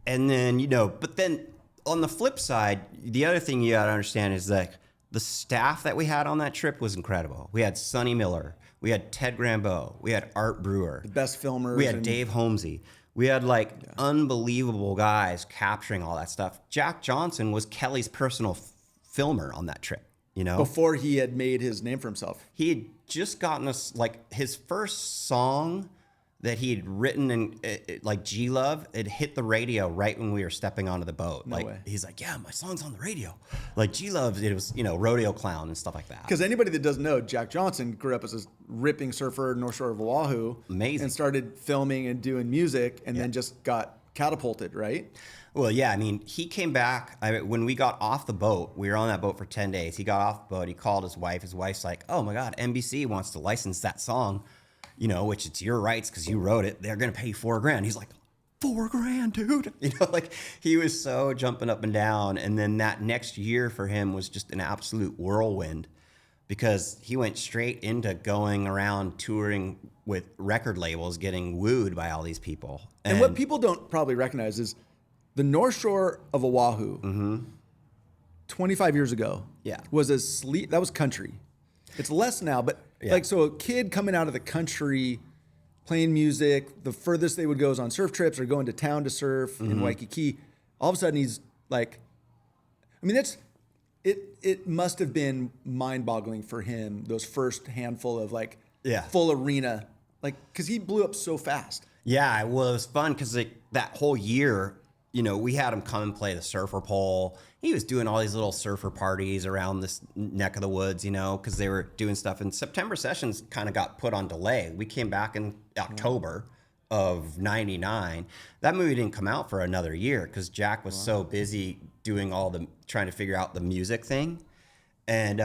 then, but then on the flip side, the other thing you got to understand is that the staff that we had on that trip was incredible. We had Sonny Miller. We had Ted Grambeau. We had Art Brewer. The best filmers. We had Dave Holmesy. We had like unbelievable guys capturing all that stuff. Jack Johnson was Kelly's personal filmer on that trip, you know? Before he had made his name for himself. He had just gotten us like his first song that he had written in like G Love, it hit the radio right when we were stepping onto the boat. No way. He's like, yeah, my song's on the radio. Like G Love, it was, you know, Rodeo Clown and stuff like that. Because anybody that doesn't know, Jack Johnson grew up as a ripping surfer North Shore of Oahu. Amazing. And started filming and doing music and then just got catapulted, right? Well, yeah, I mean, he came back. When we got off the boat, we were on that boat for 10 days. He got off the boat. He called his wife. His wife's like, oh my God, NBC wants to license that song. You know, which it's your rights because you wrote it. They're going to pay you $4,000. He's like, $4,000, dude. You know, like he was so jumping up and down. And then that next year for him was just an absolute whirlwind because he went straight into going around touring with record labels, getting wooed by all these people. And what people don't probably recognize is the North Shore of Oahu, 25 years ago, was that was country. It's less now, but like, so a kid coming out of the country playing music, the furthest they would go is on surf trips or going to town to surf in Waikiki. All of a sudden he's like, I mean, it must have been mind boggling for him, those first handful of like full arena, like, cause he blew up so fast. Yeah. Well, it was fun because that whole year, you know, we had him come and play the surfer pole. He was doing all these little surfer parties around this neck of the woods, you know, because they were doing stuff. And September sessions kind of got put on delay. We came back in October of '99. That movie didn't come out for another year because Jack was so busy doing trying to figure out the music thing. And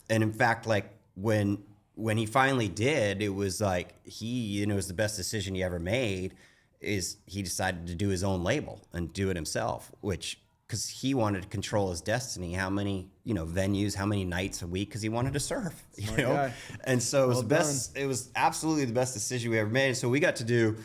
in fact, like when he finally did, it was like it was the best decision he ever made. Is he decided to do his own label and do it himself, because he wanted to control his destiny, how many, you know, venues, how many nights a week, because he wanted to surf, you know? Guy. And so it was absolutely the best decision we ever made. So we got to do,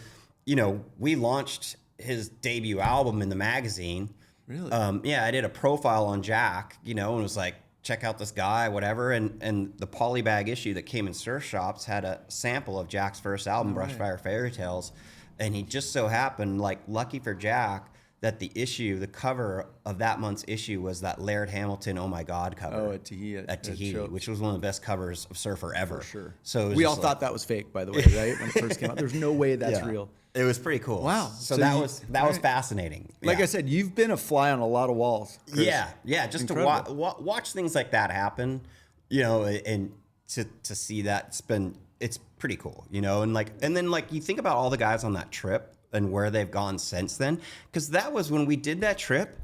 you know, we launched his debut album in the magazine. Really? Yeah, I did a profile on Jack, you know, and was like, check out this guy, whatever. And the polybag issue that came in surf shops had a sample of Jack's first album, Brushfire Fairy Tales. And he just so happened, like lucky for Jack, that the cover of that month's issue was that Laird Hamilton, Oh My God cover. Oh, at Tahiti, which was one of the best covers of Surfer ever. For sure. So we all thought that was fake, by the way, right? When it first came out. There's no way that's real. It was pretty cool. Wow. So that was fascinating. Like I said, you've been a fly on a lot of walls, Chris. Yeah. Just to watch things like that happen, you know, and to see that, it's pretty cool, you know? And then you think about all the guys on that trip and where they've gone since then. Because that was when we did that trip,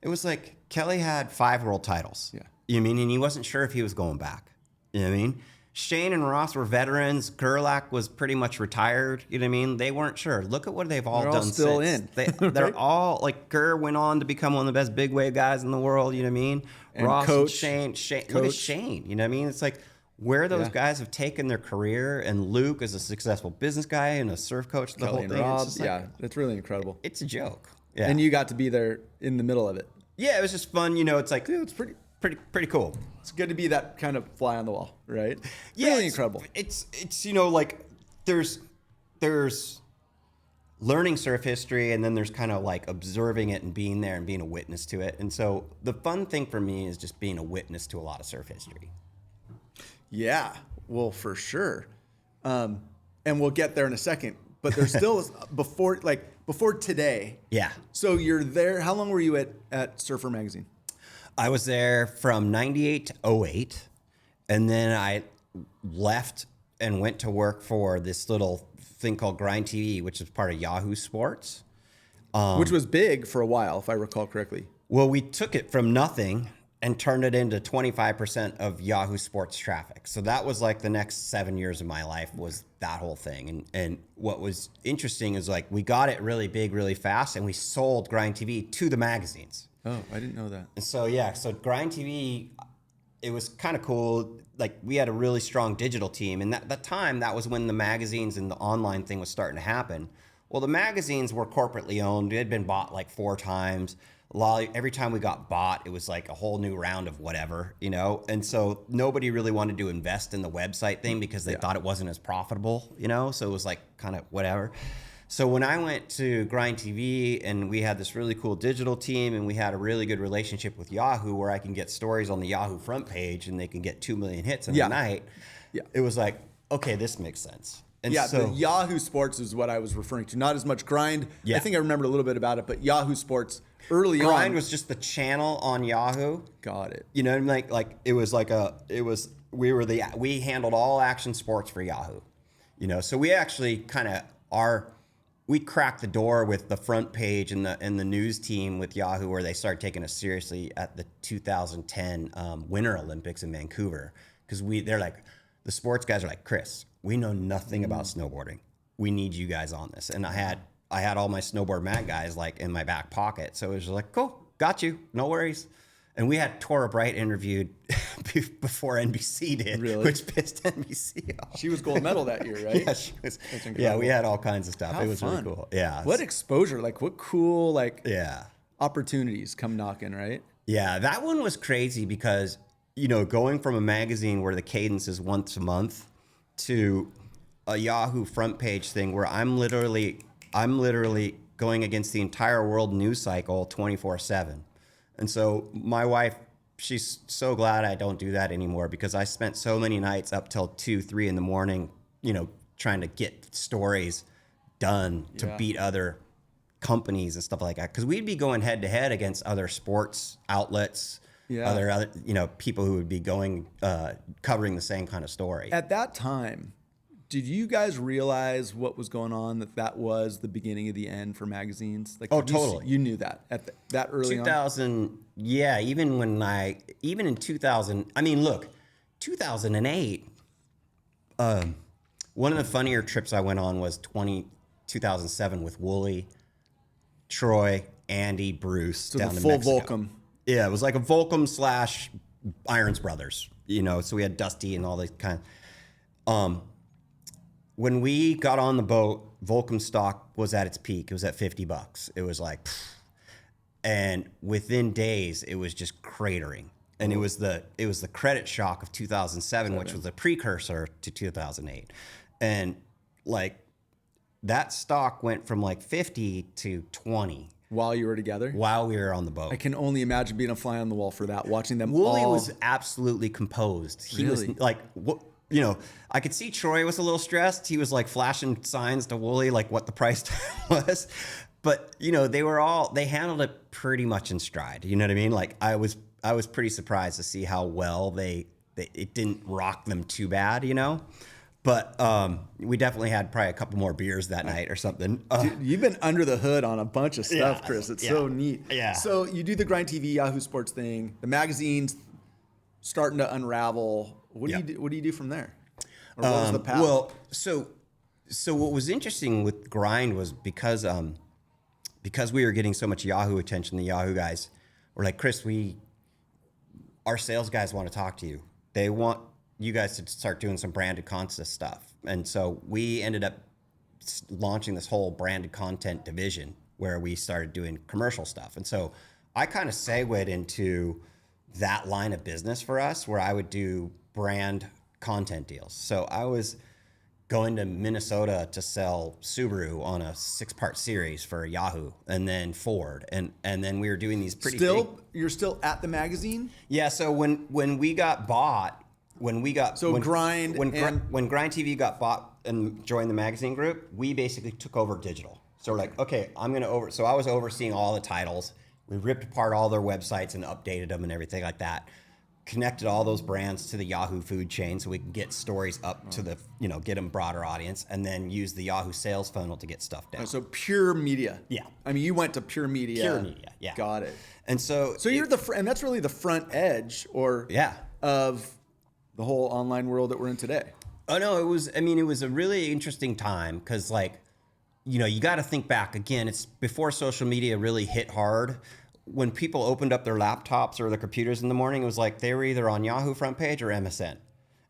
it was like Kelly had 5 world titles. Yeah. You know what I mean? And he wasn't sure if he was going back. You know what I mean? Shane and Ross were veterans. Gerlach was pretty much retired. You know what I mean? They weren't sure. Look at what they've all done still since. In. They're all, like, Ger went on to become one of the best big wave guys in the world. You know what I mean? And Ross Coach. and Shane. Look at Shane. You know what I mean? It's like, where those guys have taken their career, and Luke is a successful business guy and a surf coach, the whole thing. Rob, it's really incredible. It's a joke. Yeah. And you got to be there in the middle of it. Yeah, it was just fun. You know, it's like, it's pretty cool. It's good to be that kind of fly on the wall, right? Yeah, really incredible. It's you know, like there's learning surf history, and then there's kind of like observing it and being there and being a witness to it. And so the fun thing for me is just being a witness to a lot of surf history. Yeah, well, for sure. And we'll get there in a second. But there's still before today. Yeah. So you're there. How long were you at Surfer Magazine? I was there from 98 to 08. And then I left and went to work for this little thing called Grind TV, which is part of Yahoo Sports. Which was big for a while, if I recall correctly. Well, we took it from nothing and turned it into 25% of Yahoo Sports traffic. So that was like the next 7 years of my life was that whole thing. And what was interesting is like we got it really big, really fast, and we sold Grind TV to the magazines. Oh, I didn't know that. And so, so Grind TV, it was kind of cool. Like we had a really strong digital team. And that time, that was when the magazines and the online thing was starting to happen. Well, the magazines were corporately owned. It had been bought like 4 times. Every time we got bought, it was like a whole new round of whatever, you know? And so nobody really wanted to invest in the website thing because they thought it wasn't as profitable, you know? So it was like kind of whatever. So when I went to Grind TV and we had this really cool digital team and we had a really good relationship with Yahoo where I can get stories on the Yahoo front page and they can get 2 million hits in a night, it was like, okay, this makes sense. And the Yahoo Sports is what I was referring to. Not as much Grind. Yeah. I think I remember a little bit about it, but Yahoo Sports early on. Grind was just the channel on Yahoo. Got it. You know, we handled all action sports for Yahoo. You know, so we actually kind of we cracked the door with the front page and the news team with Yahoo, where they started taking us seriously at the 2010 Winter Olympics in Vancouver, because they're like, the sports guys are like, Chris, we know nothing about snowboarding. We need you guys on this. And I had all my snowboard mag guys like in my back pocket, so it was just like, cool, got you, no worries. And we had Tora Bright interviewed before NBC did, which pissed NBC off. She was gold medal that year, right? Yeah, she was. Yeah, we had all kinds of stuff. It was really cool. Yeah. What exposure, like what cool, opportunities come knocking, right? Yeah, that one was crazy because, you know, going from a magazine where the cadence is once a month to a Yahoo front page thing where I'm literally going against the entire world news cycle 24/7. And so my wife, she's so glad I don't do that anymore, because I spent so many nights up till 2, 3 in the morning, you know, trying to get stories done to beat other companies and stuff like that. Because we'd be going head to head against other sports outlets, other you know, people who would be going covering the same kind of story. At that time, did you guys realize what was going on, that was the beginning of the end for magazines? Like, totally. You knew that at that early 2000, yeah, even in 2000, I mean, look, 2008, one of the funnier trips I went on was 2007 with Wooly, Troy, Andy, Bruce, down the to full Mexico. Volcom. Yeah, it was like a Volcom / Irons Brothers, you know, so we had Dusty and all these kind of, when we got on the boat, Volcom stock was at its peak. It was at $50. It was like, and within days, it was just cratering. And it was the credit shock of 2007, which was a precursor to 2008. And like that stock went from like 50 to 20. While you were together? While we were on the boat. I can only imagine being a fly on the wall for that, watching them Wooly all. was absolutely composed. He was like, what? You know, I could see Troy was a little stressed. He was like flashing signs to Wooly, like what the price tag was. But, you know, they handled it pretty much in stride. You know what I mean? Like I was pretty surprised to see how well it didn't rock them too bad, you know? But we definitely had probably a couple more beers that night or something. Dude, you've been under the hood on a bunch of stuff, Chris. It's so neat. Yeah. So you do the Grind TV, Yahoo Sports thing. The magazine's starting to unravel. What do you do from there? Or what was the path? Well, so what was interesting with Grind was because we were getting so much Yahoo attention, the Yahoo guys were like, Chris, our sales guys want to talk to you. They want you guys to start doing some branded content stuff. And so we ended up launching this whole branded content division where we started doing commercial stuff. And so I kind of segued into that line of business for us, where I would do brand content deals. So I was going to Minnesota to sell Subaru on a 6-part series for Yahoo, and then Ford, and then we were doing these pretty You're still at the magazine? Yeah. So when we got bought, when Grind TV got bought and joined the magazine group, we basically took over digital. So we're like, okay, so I was overseeing all the titles. We ripped apart all their websites and updated them and everything like that. Connected all those brands to the Yahoo food chain so we can get stories up to get them broader audience, and then use the Yahoo sales funnel to get stuff down. So pure media. Yeah. I mean, you went to pure media. Pure media, yeah. Got it. And so you're and that's really the front edge of the whole online world that we're in today. Oh no, it was a really interesting time because you got to think back again. It's before social media really hit hard. When people opened up their laptops or their computers in the morning, it was like they were either on Yahoo front page or MSN.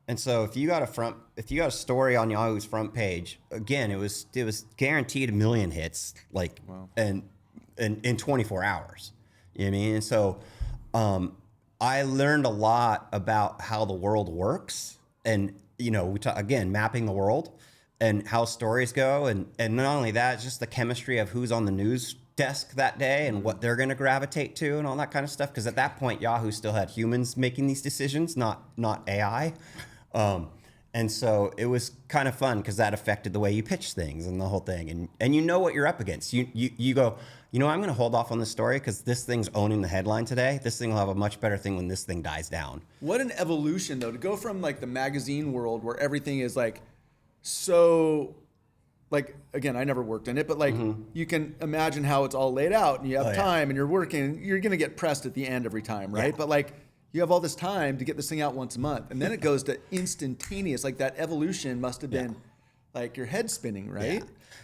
And so if you got a story on Yahoo's front page, again, it was guaranteed 1 million hits, and in 24 hours. You know what I mean? And so I learned a lot about how the world works, and again, mapping the world. and how stories go. And not only that, it's just the chemistry of who's on the news desk that day and what they're going to gravitate to and all that kind of stuff. Because at that point, Yahoo still had humans making these decisions, not AI. And so it was kind of fun because that affected the way you pitch things and the whole thing. And you know what you're up against. You go, I'm going to hold off on this story because this thing's owning the headline today. This thing will have a much better thing when this thing dies down. What an evolution, though, to go from like the magazine world where everything is like so, like, again, I never worked in it, but like you can imagine how it's all laid out and you have time and you're working. You're going to get pressed at the end every time, right? Yeah. But like, you have all this time to get this thing out once a month. And then it goes to instantaneous. Like that evolution must have been like your head spinning, right?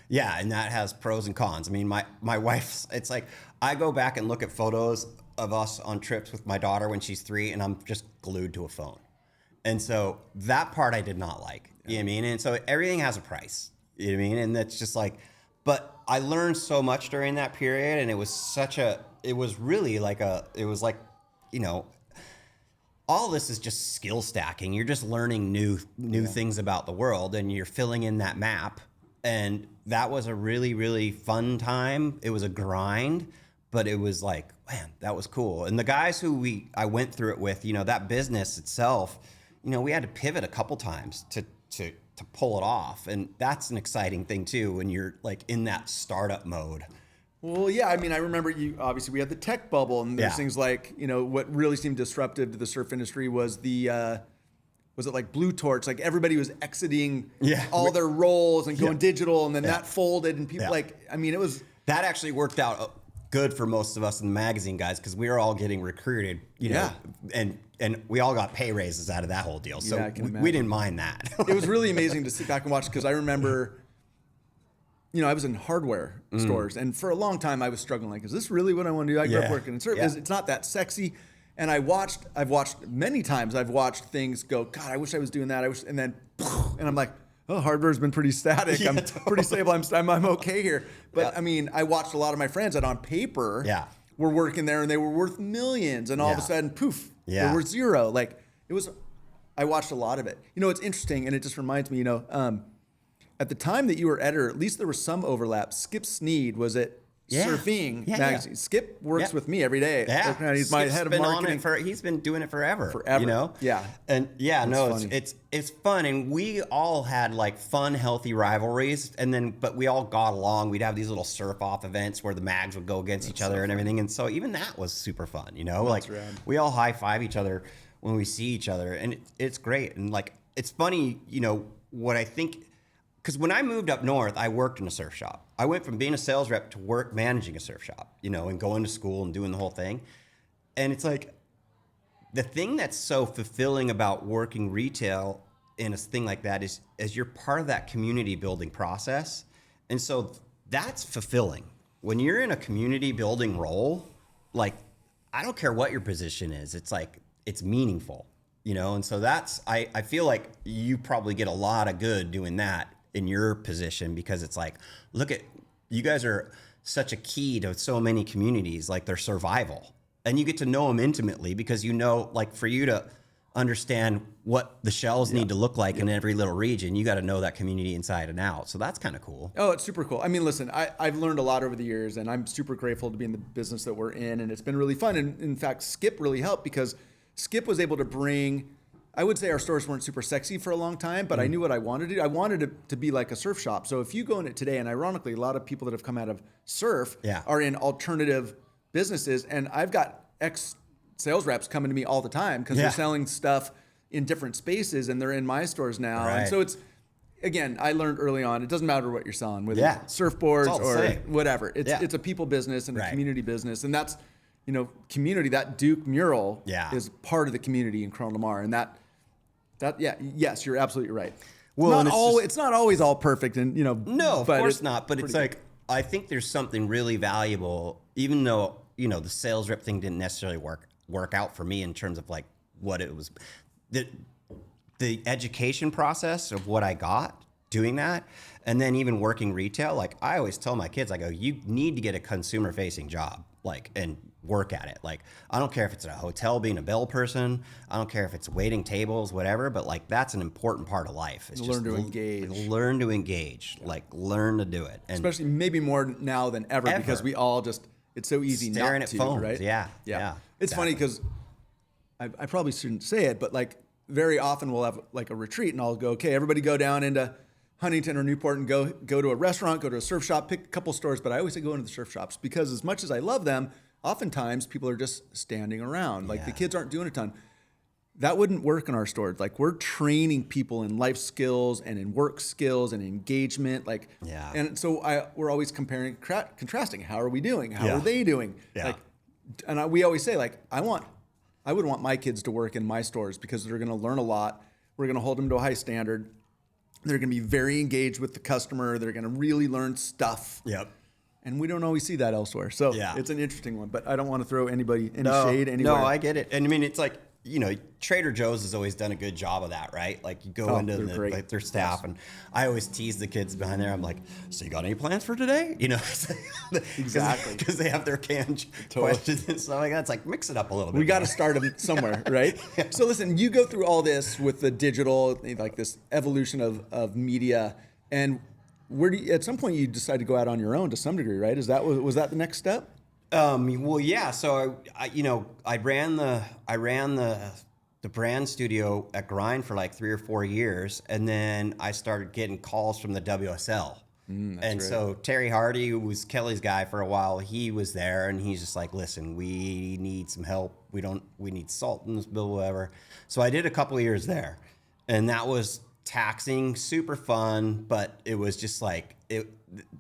Yeah, and that has pros and cons. I mean, my wife's, it's like, I go back and look at photos of us on trips with my daughter when she's 3 and I'm just glued to a phone. And so that part I did not like, you know what I mean? And so everything has a price, you know what I mean? And that's just like, but I learned so much during that period and it was really like all this is just skill stacking. You're just learning new things about the world and you're filling in that map. And that was a really, really fun time. It was a grind, but it was like, man, that was cool. And the guys who I went through it with, that business itself, we had to pivot a couple times to pull it off. And that's an exciting thing too, when you're like in that startup mode. Well, yeah, I mean, I remember obviously we had the tech bubble and there's things like, what really seemed disruptive to the surf industry was was it like Blue Torch? Like everybody was exiting all their roles and going digital and then that folded and people it was. That actually worked out good for most of us in the magazine guys because we were all getting recruited, and we all got pay raises out of that whole deal. So we didn't mind that. It was really amazing to sit back and watch because I remember... I was in hardware stores, and for a long time I was struggling. Like, is this really what I want to do? I grew up working in service. It's not that sexy. And I've watched many times. I've watched things go. God, I wish I was doing that. And then I'm like, oh, hardware's been pretty static. I'm pretty stable. I'm okay here. But I mean, I watched a lot of my friends that on paper were working there, and they were worth millions, and all of a sudden, poof, they were zero. Like it was. I watched a lot of it. It's interesting, and it just reminds me. At the time that you were editor, at least there was some overlap. Skip Sneed was at Surfing magazine. Yeah. Skip works with me every day. Yeah. He's my head of marketing. He's been doing it forever. Yeah. And it's fun. And we all had like fun, healthy rivalries. But we all got along. We'd have these little surf off events where the mags would go against each other and everything. And so even that was super fun, Like rad. We all high five each other when we see each other. And it's great. And like, it's funny, what I think. Because when I moved up north, I worked in a surf shop. I went from being a sales rep to work managing a surf shop, and going to school and doing the whole thing. And it's like the thing that's so fulfilling about working retail in a thing like that is you're part of that community building process. And so that's fulfilling. When you're in a community building role, like I don't care what your position is, it's like it's meaningful, And so that's I feel like you probably get a lot of good doing that in your position because it's like, look at you guys are such a key to so many communities, like their survival, and you get to know them intimately because like for you to understand what the shells need to look like in every little region, you got to know that community inside and out. So that's kind of cool. Oh, it's super cool. I mean, listen, I've learned a lot over the years, and I'm super grateful to be in the business that we're in, and it's been really fun. And in fact, Skip really helped because Skip was able to bring. I would say our stores weren't super sexy for a long time, but I knew what I wanted to do. I wanted it to be like a surf shop. So if you go in it today, and ironically, a lot of people that have come out of surf are in alternative businesses, and I've got ex-sales reps coming to me all the time because they're selling stuff in different spaces, and they're in my stores now. Right. And so it's, again, I learned early on, it doesn't matter what you're selling, whether surfboards or whatever. It's a people business and a community business, and that's, community. That Duke mural is part of the community in Corona del Mar, and yes, you're absolutely right. Well, it's not always all perfect, and no, of course not. But it's like I think there's something really valuable, even though the sales rep thing didn't necessarily work out for me in terms of like what it was. The education process of what I got doing that. And then even working retail, like I always tell my kids, I go, you need to get a consumer facing job, like, and work at it. Like, I don't care if it's at a hotel being a bell person. I don't care if it's waiting tables, whatever, but like, that's an important part of life. It's learn to engage. Learn to engage, like learn to do it. And especially maybe more now than ever, because we all just, it's so easy staring not at to, phones. right? Yeah. It's funny because I probably shouldn't say it, but like very often we'll have like a retreat and I'll go, okay, everybody go down into Huntington or Newport and go to a restaurant, go to a surf shop, pick a couple stores. But I always say go into the surf shops because as much as I love them, oftentimes people are just standing around. Like the kids aren't doing a ton. That wouldn't work in our stores. Like we're training people in life skills and in work skills and engagement. Like, and so we're always comparing, contrasting. How are we doing? How are they doing? Like, and we always say like, I would want my kids to work in my stores because they're going to learn a lot. We're going to hold them to a high standard. They're going to be very engaged with the customer. They're going to really learn stuff. Yep. And we don't always see that elsewhere. So it's an interesting one, but I don't want to throw any shade anywhere. No, I get it. And I mean, it's like, you know, Trader Joe's has always done a good job of that, right? Like you go into their staff, and I always tease the kids behind there. I'm like, so you got any plans for today? You know, exactly, because they have their canned questions and stuff like that. It's like mix it up a little bit. We got to start them somewhere, right? So listen, you go through all this with the digital, like this evolution of media, and where do you, at some point you decide to go out on your own to some degree, right? Was that the next step? Well, yeah. So I ran the brand studio at Grind for like 3 or 4 years, and then I started getting calls from the WSL. So Terry Hardy, who was Kelly's guy for a while, he was there, and he's just like, "Listen, we need some help. We need salt in this bill, whatever." So I did a couple of years there, and that was taxing, super fun, but it was just like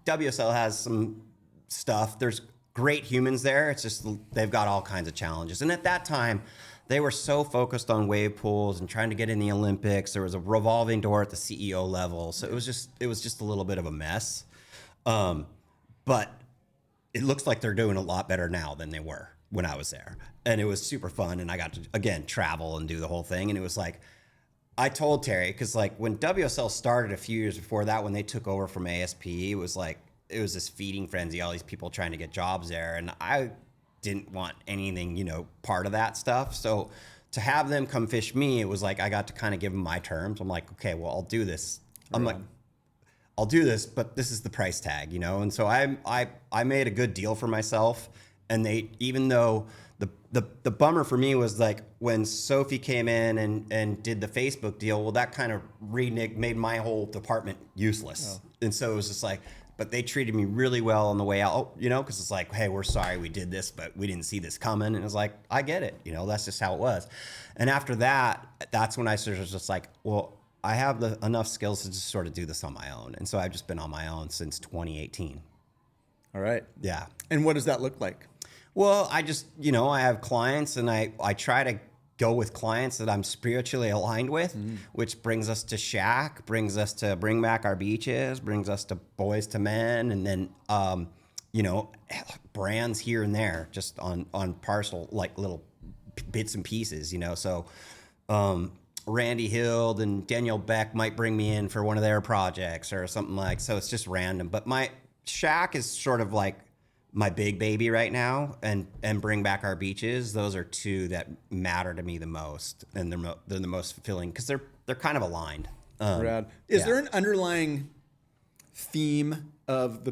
WSL has some stuff. There's great humans there. It's just they've got all kinds of challenges. And at that time, they were so focused on wave pools and trying to get in the Olympics. There was a revolving door at the CEO level, so it was just a little bit of a mess. But it looks like they're doing a lot better now than they were when I was there, and it was super fun. And I got to again travel and do the whole thing. And it was like I told Terry, because like when WSL started a few years before that, when they took over from ASP, it was this feeding frenzy, all these people trying to get jobs there. And I didn't want anything, part of that stuff. So to have them come fish me, it was like, I got to kind of give them my terms. I'm like, okay, well, I'll do this. I'll do this, but this is the price tag, And so I made a good deal for myself. And even though the bummer for me was like when Sophie came in and did the Facebook deal, well, that kind of made my whole department useless. And so it was just like, but they treated me really well on the way out, because it's like, hey, we're sorry we did this, but we didn't see this coming. And it was like, I get it, that's just how it was. And after that, that's when I sort of just like, well, I have enough skills to just sort of do this on my own. And so I've just been on my own since 2018. All right. Yeah. And what does that look like? Well, I just, I have clients, and I try to go with clients that I'm spiritually aligned with, which brings us to Shack, brings us to Bring Back Our Beaches, brings us to Boys to Men, and then, brands here and there, just on parcel, like little bits and pieces, So Randy Hild and Danielle Beck might bring me in for one of their projects or something like, so it's just random. But my Shack is sort of like my big baby right now, and Bring Back Our Beaches. Those are two that matter to me the most, and they're the most fulfilling because they're kind of aligned. Rad. Is there an underlying theme of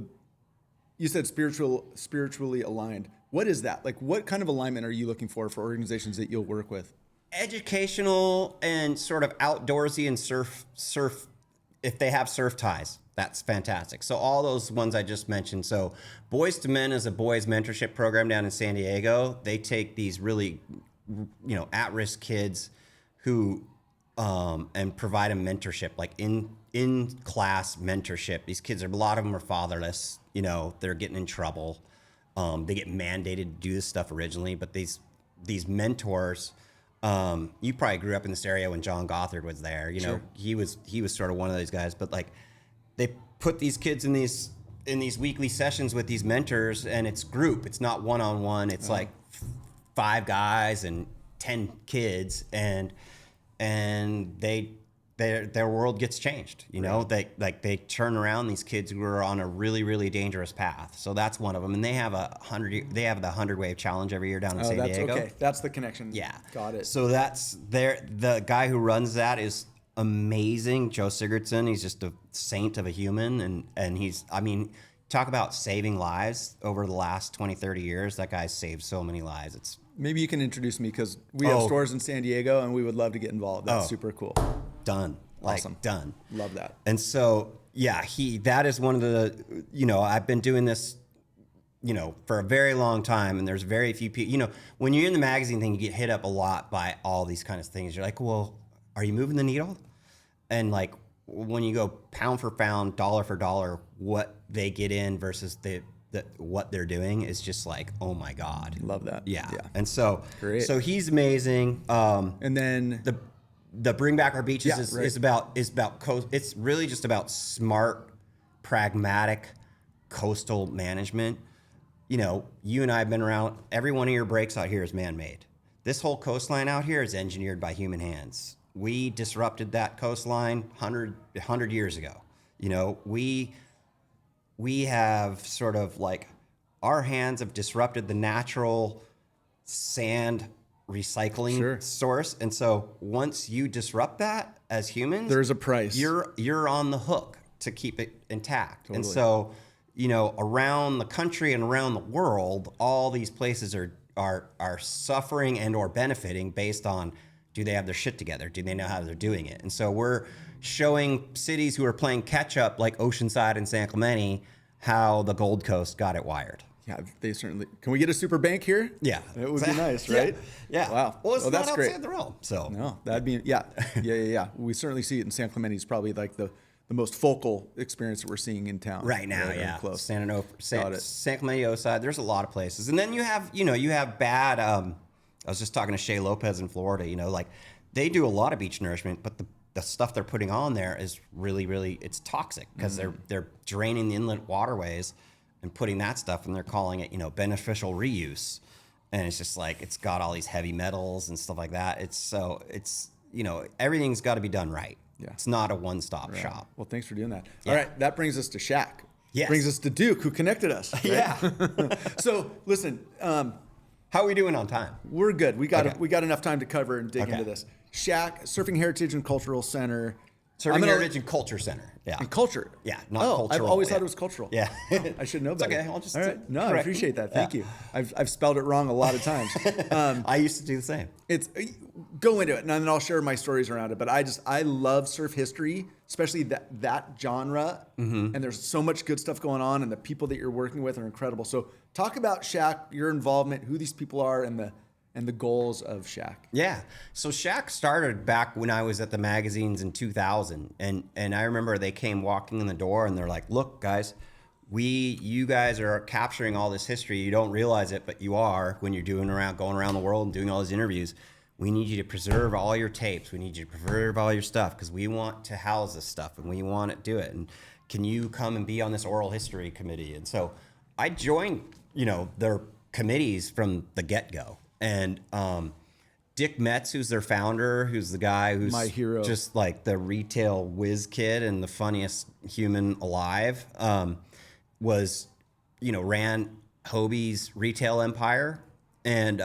you said spiritually aligned? What is that? Like, what kind of alignment are you looking for organizations that you'll work with? Educational and sort of outdoorsy, and surf. If they have surf ties, that's fantastic. So all those ones I just mentioned. So Boys to Men is a boys mentorship program down in San Diego. They take these really, at-risk kids who, and provide them mentorship, like in class mentorship. These kids a lot of them are fatherless. They're getting in trouble. They get mandated to do this stuff originally, but these mentors. You probably grew up in this area when John Gothard was there. Sure. He was sort of one of those guys. But like, they put these kids in these weekly sessions with these mentors, and it's group. It's not one-on-one. It's like 5 guys and 10 kids, and they their world gets changed. You know, they turn around these kids who are on a really, really dangerous path. So that's one of them. And they have the 100 wave challenge every year down in San Diego. Okay. That's the connection. Yeah. Got it. So the guy who runs that is amazing. Joe Sigurdsson. He's just a saint of a human. And he's, I mean, talk about saving lives over the last 20, 30 years. That guy's saved so many lives. Maybe you can introduce me, because we have stores in San Diego and we would love to get involved. That's super cool. Done. Awesome. Done. Love that. And so, yeah, that is one of the, you know, I've been doing this, you know, for a very long time, and there's very few people, you know, when you're in the magazine thing, you get hit up a lot by all these kinds of things. You're like, well, are you moving the needle? And like, when you go pound for pound, dollar for dollar, what they get in versus what they're doing is just like, oh my God. Love that. Yeah. And so, great. So he's amazing. And then the Bring Back Our Beaches is about it's really just about smart, pragmatic coastal management. You know, you and I have been around. Every one of your breaks out here is man-made. This whole coastline out here is engineered by human hands. We disrupted that coastline 100 years ago. You know, we have sort of like, our hands have disrupted the natural sand recycling source. And so once you disrupt that as humans, there's a price. You're on the hook to keep it intact. Totally. And so, you know, around the country and around the world, all these places are suffering and or benefiting based on, do they have their shit together? Do they know how they're doing it? And so we're showing cities who are playing catch up, like Oceanside and San Clemente, how the Gold Coast got it wired. Yeah, they certainly. Can we get a super bank here? Yeah, it would be nice, right? Yeah. Wow. Well, it's not that's outside great. the realm. So no, that'd be yeah. We certainly see it in San Clemente. It's probably like the most focal experience that we're seeing in town right now. Yeah, close. San Clemente side. There's a lot of places, and then you have bad. I was just talking to Shea Lopez in Florida. You know, like they do a lot of beach nourishment, but the stuff they're putting on there is really, really, it's toxic because they're draining the inlet waterways and putting that stuff, and they're calling it, you know, beneficial reuse. And it's just like, it's got all these heavy metals and stuff like that. It's, you know, everything's got to be done right. Yeah. It's not a one-stop shop. Well, thanks for doing that. Yeah. All right. That brings us to Shaq. Yes. Brings us to Duke, who connected us. Right? Yeah. So listen, how are we doing on time? We're good. We got enough time to cover and dig into this. Shaq, Surfing Heritage and Cultural Center. Surfing Heritage and Culture Center. Yeah. And culture. Yeah, not cultural. I've always thought it was cultural. Yeah. I should know It's better. okay. I'll just all right. No, I correct appreciate you. that. Thank you. I've spelled it wrong a lot of times. I used to do the same. It's go into it, and then I'll share my stories around it. But I love surf history, especially that genre. And there's so much good stuff going on, and the people that you're working with are incredible. So talk about Shaq, your involvement, who these people are, and the goals of Shaq. Yeah. So Shaq started back when I was at the magazines in 2000. And I remember they came walking in the door and they're like, look, guys, you guys are capturing all this history. You don't realize it, but you are when you're going around the world and doing all these interviews. We need you to preserve all your tapes. We need you to preserve all your stuff because we want to house this stuff and we want to do it. And can you come and be on this oral history committee? And so I joined, you know, their committees from the get-go. And Dick Metz, who's their founder, who's the guy who's my hero, just like the retail whiz kid and the funniest human alive, was, you know, ran Hobie's retail empire, and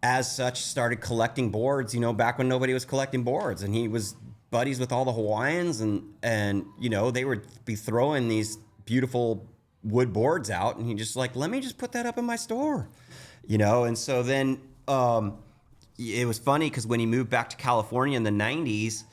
as such started collecting boards, you know, back when nobody was collecting boards, and he was buddies with all the Hawaiians, and you know, they would be throwing these beautiful wood boards out, and he just like, let me just put that up in my store, you know. And so then it was funny because when he moved back to California in the 90s,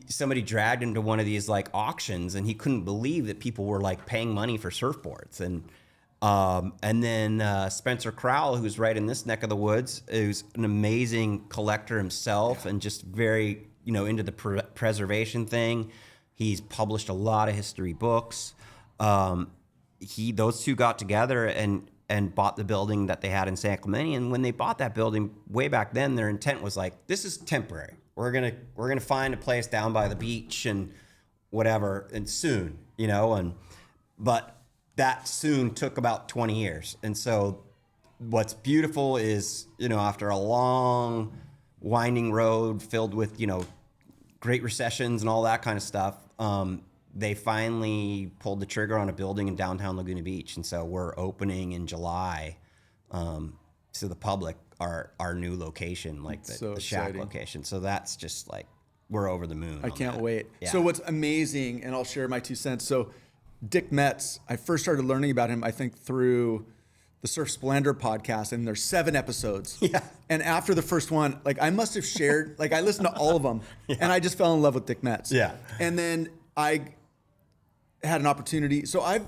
somebody dragged him to one of these like auctions, and he couldn't believe that people were like paying money for surfboards. And then Spencer Crowell, who's right in this neck of the woods, who's an amazing collector himself, and just very, you know, into the preservation thing. He's published a lot of history books. Those two got together and bought the building that they had in San Clemente. And when they bought that building way back then, their intent was like, this is temporary. We're gonna find a place down by the beach and whatever, and soon, you know. But that soon took about 20 years. And so what's beautiful is, you know, after a long winding road filled with, great recessions and all that kind of stuff. They finally pulled the trigger on a building in downtown Laguna Beach. And so we're opening in July to the public, our new location, like the Shack location. So that's just like, we're over the moon. I can't wait. Yeah. So what's amazing, and I'll share my 2 cents. So Dick Metz, I first started learning about him, I think, through the Surf Splendor podcast, and there's 7 episodes. Yeah. And after the first one, like I must have shared, like I listened to all of them, and I just fell in love with Dick Metz. Yeah. And then I had an opportunity. So I've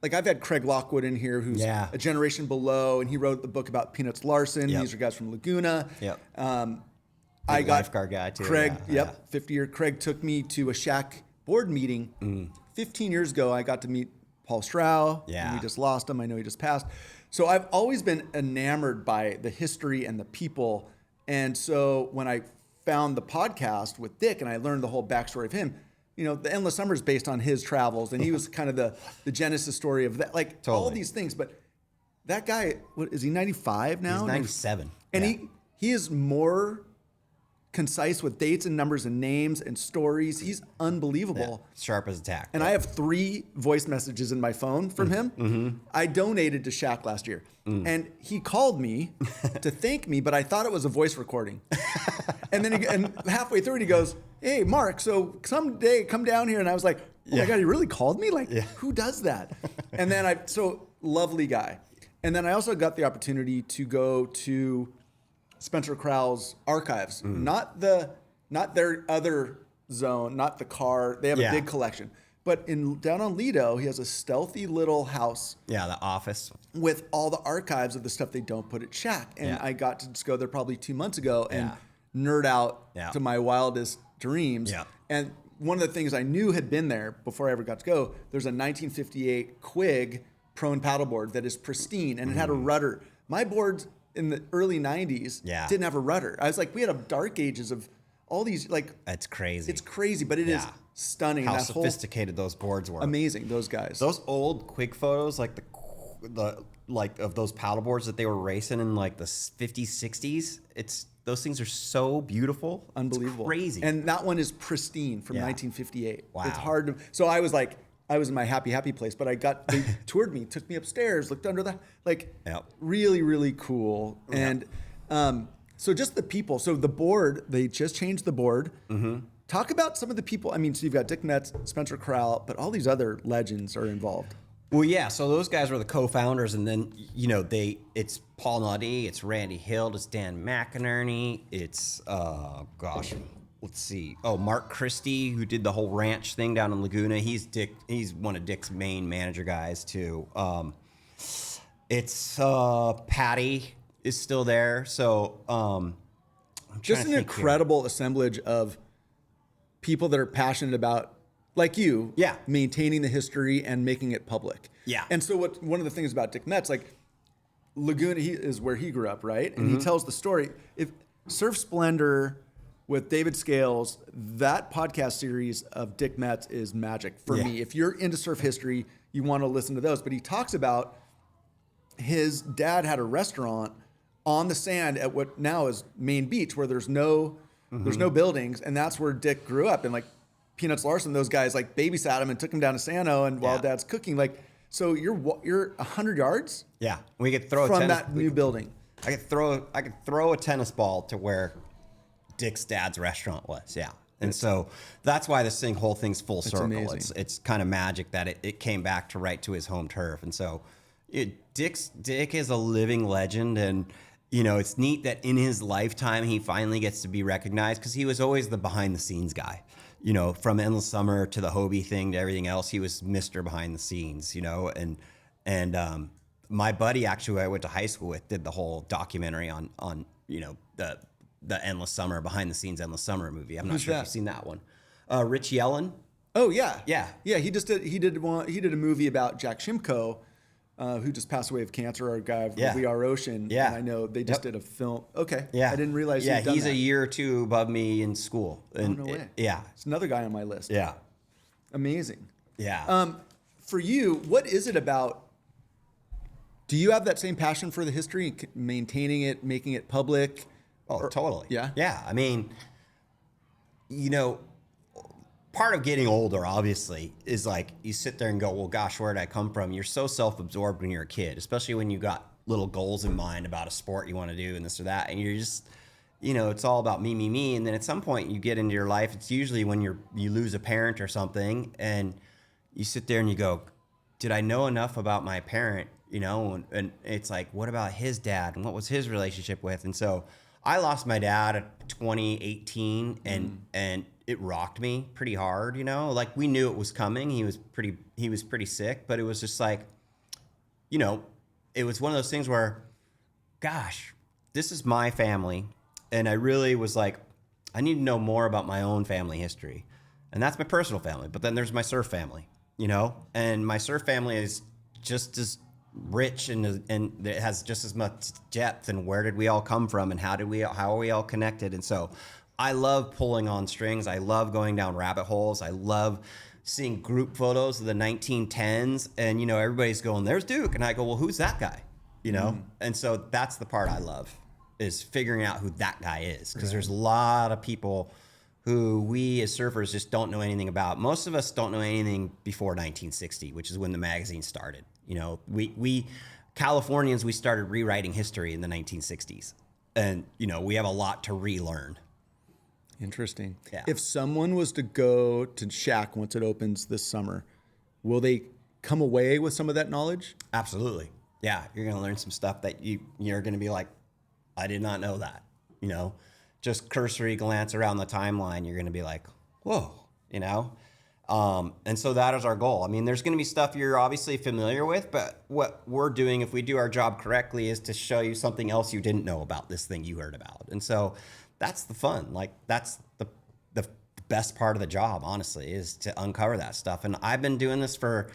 had Craig Lockwood in here, who's a generation below, and he wrote the book about Peanuts Larson. These are guys from Laguna. Yep. I got lifeguard guy too. Craig, 50-year. Craig took me to a Shack board meeting 15 years ago. I got to meet Paul Strow. Yeah. We just lost him. I know he just passed. So I've always been enamored by the history and the people. And so when I found the podcast with Dick and I learned the whole backstory of him, the Endless Summer is based on his travels, and he was kind of the genesis story of that, like all these things. But that guy, what is he, 95 now? He's 97. And he is more concise with dates and numbers and names and stories. He's unbelievable. Yeah. Sharp as a tack. And I have 3 voice messages in my phone from him. Mm-hmm. I donated to Shack last year. And he called me to thank me, but I thought it was a voice recording. And then and halfway through it, he goes, "Hey, Mark, so someday come down here." And I was like, "Oh my God, he really called me? Like, who does that?" And then lovely guy. And then I also got the opportunity to go to Spencer Crowell's archives, not their other zone, not the car. They have a big collection. But down on Lido, he has a stealthy little house. Yeah, the office. With all the archives of the stuff they don't put at Shack. And I got to just go there probably 2 months ago and nerd out to my wildest dreams. Yeah. And one of the things I knew had been there before I ever got to go, there's a 1958 Quig prone paddleboard that is pristine, and it had a rudder. My boards in the early 90s didn't have a rudder. I was like, we had a dark ages of all these, like... That's crazy. It's crazy, but it is stunning. How sophisticated those boards were. Amazing, those guys. Those old Quig photos, like the of those paddle boards that they were racing in like the 50s, 60s, those things are so beautiful. Unbelievable. It's crazy. And that one is pristine from 1958. Wow. It's hard to... So I was like... I was in my happy place, but they toured me, took me upstairs, looked under the, really, really cool. And so just the people. So the board, they just changed the board. Mm-hmm. Talk about some of the people. I mean, so you've got Dick Metz, Spencer Crowell, but all these other legends are involved. Well, yeah. So those guys were the co-founders, and then it's Paul Noddy, it's Randy Hill, it's Dan McInerney, it's let's see. Oh, Mark Christie, who did the whole ranch thing down in Laguna. He's one of Dick's main manager guys too. It's Patty is still there. So just an incredible assemblage of people that are passionate about, like you, maintaining the history and making it public. Yeah. And so one of the things about Dick Metz, like Laguna, he is where he grew up, right? And he tells the story. If Surf Splendor with David Scales, that podcast series of Dick Metz is magic for me. If you're into surf history, you want to listen to those. But he talks about his dad had a restaurant on the sand at what now is Main Beach, where there's no buildings, and that's where Dick grew up. And like Peanuts Larson, those guys like babysat him and took him down to Sano, and while Dad's cooking, like, so you're 100 yards. Yeah, we could throw from that new building. I could throw a tennis ball to where Dick's dad's restaurant was, and so that's why this whole thing's full circle. It's kind of magic that it came back to his home turf, and so Dick is a living legend, and it's neat that in his lifetime he finally gets to be recognized, because he was always the behind the scenes guy. From Endless Summer to the Hobie thing to everything else, he was Mr. Behind the Scenes. And my buddy, actually, I went to high school with, did the whole documentary on the Endless Summer, behind the scenes Endless Summer movie. I'm not sure if you've seen that one. Rich Yellen. Oh yeah. He did a movie about Jack Shimko, who just passed away of cancer. Our guy of We Are Ocean. Yeah. And I know they just did a film. Okay. Yeah. I didn't realize. Yeah, he's a year or two above me in school. And no way. Yeah. It's another guy on my list. Yeah. Amazing. Yeah. For you, what is it about? Do you have that same passion for the history, maintaining it, making it public? Oh, totally. Yeah? Yeah. I mean, you know, part of getting older, obviously, is like you sit there and go, well, gosh, where did I come from? You're so self-absorbed when you're a kid, especially when you got little goals in mind about a sport you want to do and this or that. And you're just, it's all about me, me, me. And then at some point you get into your life, it's usually when you lose a parent or something, and you sit there and you go, did I know enough about my parent? And it's like, what about his dad? And what was his relationship with? And so I lost my dad at 2018, and it rocked me pretty hard, like we knew it was coming. He was pretty sick, but it was just like, it was one of those things where, gosh, this is my family. And I really was like, I need to know more about my own family history. And that's my personal family. But then there's my surf family, and my surf family is just as rich and it has just as much depth. And where did we all come from, and how are we all connected? And so I love pulling on strings. I love going down rabbit holes. I love seeing group photos of the 1910s, and everybody's going, there's Duke, and I go, well, who's that guy? And so that's the part I love, is figuring out who that guy is, because there's a lot of people who we as surfers just don't know anything about. Most of us don't know anything before 1960, which is when the magazine started. We Californians, we started rewriting history in the 1960s, and we have a lot to relearn. Interesting. Yeah. If someone was to go to Shack once it opens this summer, will they come away with some of that knowledge? Absolutely. Yeah, you're going to learn some stuff that you're going to be like, I did not know that. Just cursory glance around the timeline, you're going to be like, whoa, and so that is our goal. I mean, there's going to be stuff you're obviously familiar with, but what we're doing, if we do our job correctly, is to show you something else you didn't know about this thing you heard about. And so that's the fun. Like, that's the best part of the job, honestly, is to uncover that stuff. And I've been doing this for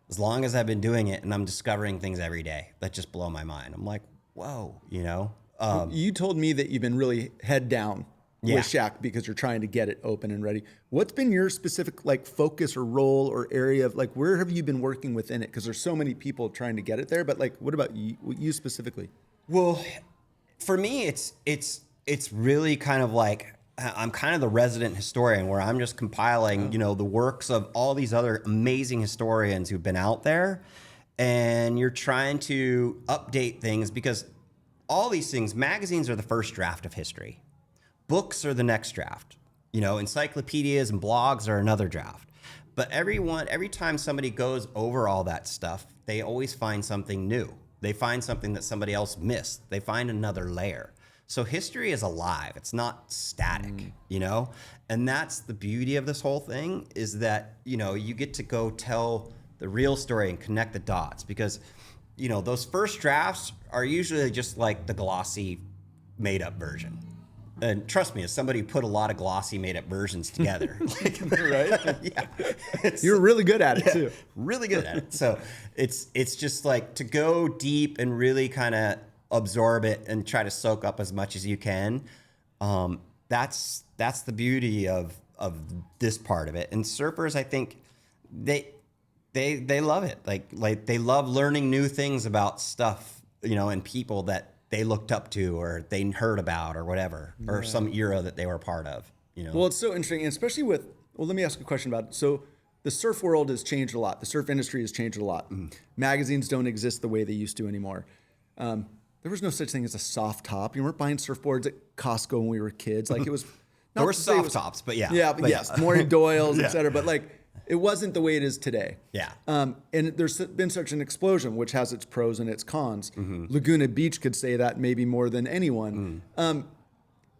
as long as I've been doing it, and I'm discovering things every day that just blow my mind. I'm like, whoa, You told me that you've been really head down Yeah. with Shack because you're trying to get it open and ready. What's been your specific focus or role or area of where have you been working within it? Because there's so many people trying to get it there, but what about you specifically? Well, for me, it's really kind of like, I'm kind of the resident historian, where I'm just compiling, the works of all these other amazing historians who've been out there, and you're trying to update things, because all these things, magazines are the first draft of history. Books are the next draft. Encyclopedias and blogs are another draft. But every time somebody goes over all that stuff, they always find something new. They find something that somebody else missed. They find another layer. So history is alive. It's not static, And that's the beauty of this whole thing, is that, you get to go tell the real story and connect the dots, because, those first drafts are usually just like the glossy made up version. And trust me, as somebody who put a lot of glossy made up versions together, Right? yeah, You're really good at it too. really good at it. So it's just like to go deep and really kind of absorb it and try to soak up as much as you can. That's the beauty of this part of it. And surfers, I think they love it. Like they love learning new things about stuff, and people that they looked up to or they heard about or whatever, or some era that they were a part of, Well, it's so interesting, and especially let me ask a question about it. So the surf world has changed a lot. The surf industry has changed a lot. Magazines don't exist the way they used to anymore. There was no such thing as a soft top. You weren't buying surfboards at Costco when we were kids. It was there were soft tops, but yeah. Yeah, but yes, more Doyle's, Yeah. et cetera. But it wasn't the way it is today. Yeah. And there's been such an explosion, which has its pros and its cons. Laguna Beach could say that maybe more than anyone.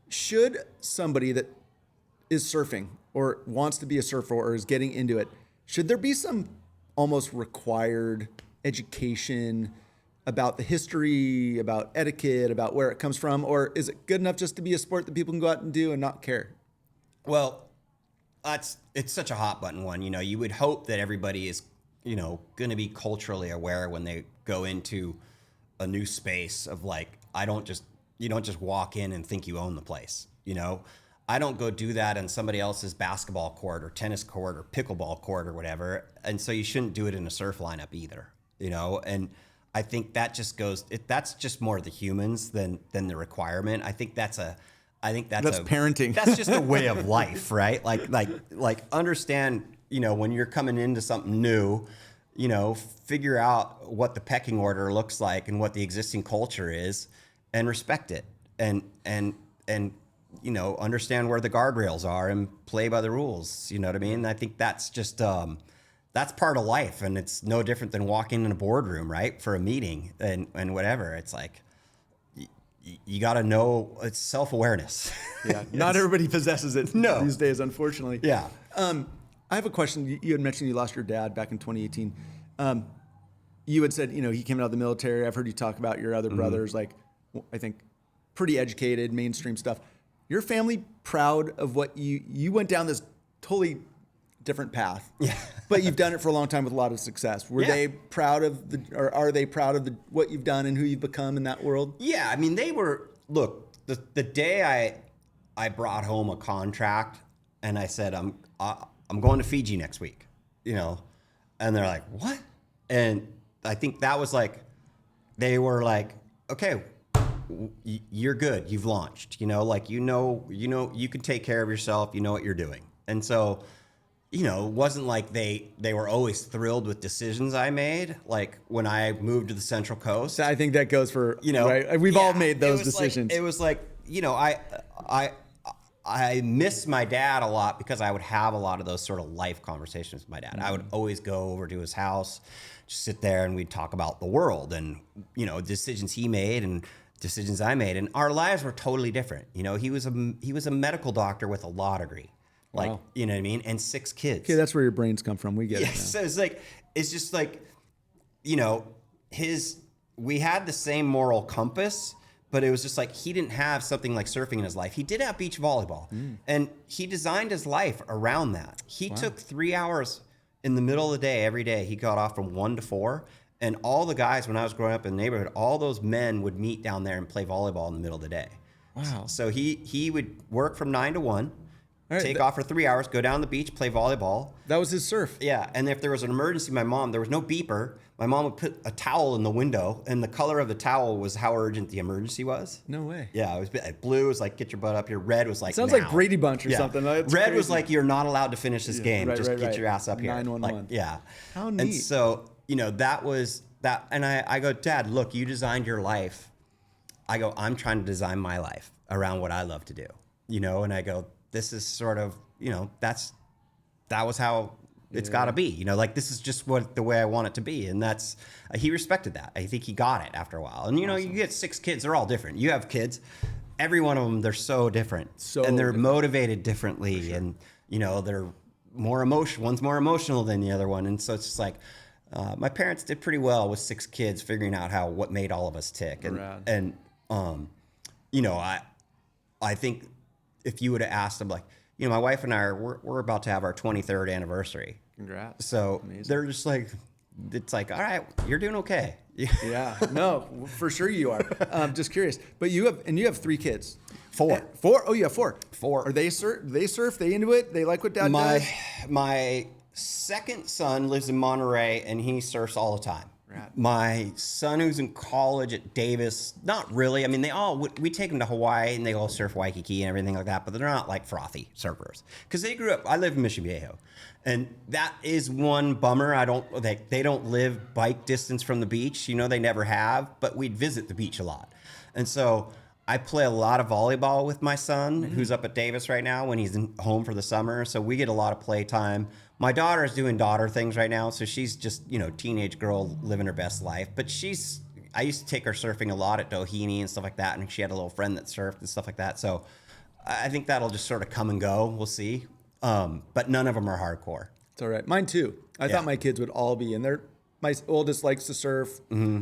Should somebody that is surfing or wants to be a surfer or is getting into it, should there be some almost required education about the history, about etiquette, about where it comes from? Or is it good enough just to be a sport that people can go out and do and not care? Well, it's such a hot button one. You would hope that everybody is, going to be culturally aware when they go into a new space of you don't just walk in and think you own the place. I don't go do that on somebody else's basketball court or tennis court or pickleball court or whatever. And so you shouldn't do it in a surf lineup either, and I think that just goes. That's just more the humans than the requirement. I think that's parenting. That's just a way of life, right? Like understand. When you're coming into something new, figure out what the pecking order looks like and what the existing culture is, and respect it, and understand where the guardrails are and play by the rules. You know what I mean? I think that's just. That's part of life, and it's no different than walking in a boardroom, right, for a meeting and whatever. It's like you got to know, it's self-awareness. Yeah, not everybody possesses it these days, unfortunately. Yeah. I have a question. You had mentioned you lost your dad back in 2018. You had said, he came out of the military. I've heard you talk about your other brothers, like I think pretty educated, mainstream stuff. Your family proud of what you went down this totally different path. Yeah. But you've done it for a long time with a lot of success. Were they proud of or are they proud of what you've done and who you've become in that world? Yeah, I mean, they were. Look, the day I brought home a contract and I said I'm going to Fiji next week, and they're like, what? And I think that was like, they were like, okay, you're good, you've launched, you can take care of yourself, you know what you're doing, and so. It wasn't like they were always thrilled with decisions I made. Like when I moved to the Central Coast. I think that goes for, right? We've all made those decisions. It was like, I miss my dad a lot because I would have a lot of those sort of life conversations with my dad. I would always go over to his house, just sit there and we'd talk about the world and, decisions he made and decisions I made. And our lives were totally different. He was a medical doctor with a law degree. Like, wow. You know what I mean? And 6 kids. Okay, that's where your brains come from. We get it now. So it's just like, we had the same moral compass, but it was just like, he didn't have something like surfing in his life. He did have beach volleyball and he designed his life around that. He took 3 hours in the middle of the day, every day. He got off from 1 to 4. And all the guys, when I was growing up in the neighborhood, all those men would meet down there and play volleyball in the middle of the day. Wow. So he would work from 9 to 1. Right, take off for 3 hours, go down the beach, play volleyball. That was his surf. Yeah, and if there was an emergency, there was no beeper. My mom would put a towel in the window, and the color of the towel was how urgent the emergency was. No way. Yeah, it was blue was like, get your butt up here. Red was like, sounds now. like Brady Bunch or something. That's Red crazy. was like, you're not allowed to finish this game. Right, Just right, get your ass up here. 911. Like, yeah. How neat. And so, that was that. And I go, Dad, look, you designed your life. I go, I'm trying to design my life around what I love to do. And I go, this is sort of, that was how it's got to be. This is just the way I want it to be. And that's, he respected that. I think he got it after a while. And, awesome. You get 6 kids, they're all different. You have kids, every one of them, they're so different. And they're motivated differently. Sure. And, they're more emotional. One's more emotional than the other one. And so it's just like, my parents did pretty well with 6 kids, figuring out what made all of us tick. And I think if you would have asked them, like, my wife and I we're about to have our 23rd anniversary. Congrats. So amazing. They're just like, it's like, all right, you're doing okay. Yeah, no, for sure you are. Just curious, but you have 3 kids. 4. 4? Oh, you have 4. 4. Are they surf? They into it? They like what Dad does? My second son lives in Monterey and he surfs all the time. Right. My son, who's in college at Davis, not really. I mean, we take them to Hawaii and they all surf Waikiki and everything like that, but they're not like frothy surfers because they grew up. I live in Mission Viejo, and that is one bummer. They don't live bike distance from the beach. They never have, but we'd visit the beach a lot, and so I play a lot of volleyball with my son, who's up at Davis right now when he's home for the summer. So we get a lot of play time. My daughter is doing daughter things right now. So she's just, teenage girl living her best life. But I used to take her surfing a lot at Doheny and stuff like that. And she had a little friend that surfed and stuff like that. So I think that'll just sort of come and go. We'll see. But none of them are hardcore. It's all right. Mine too. I thought my kids would all be in there. My oldest likes to surf. Mm-hmm.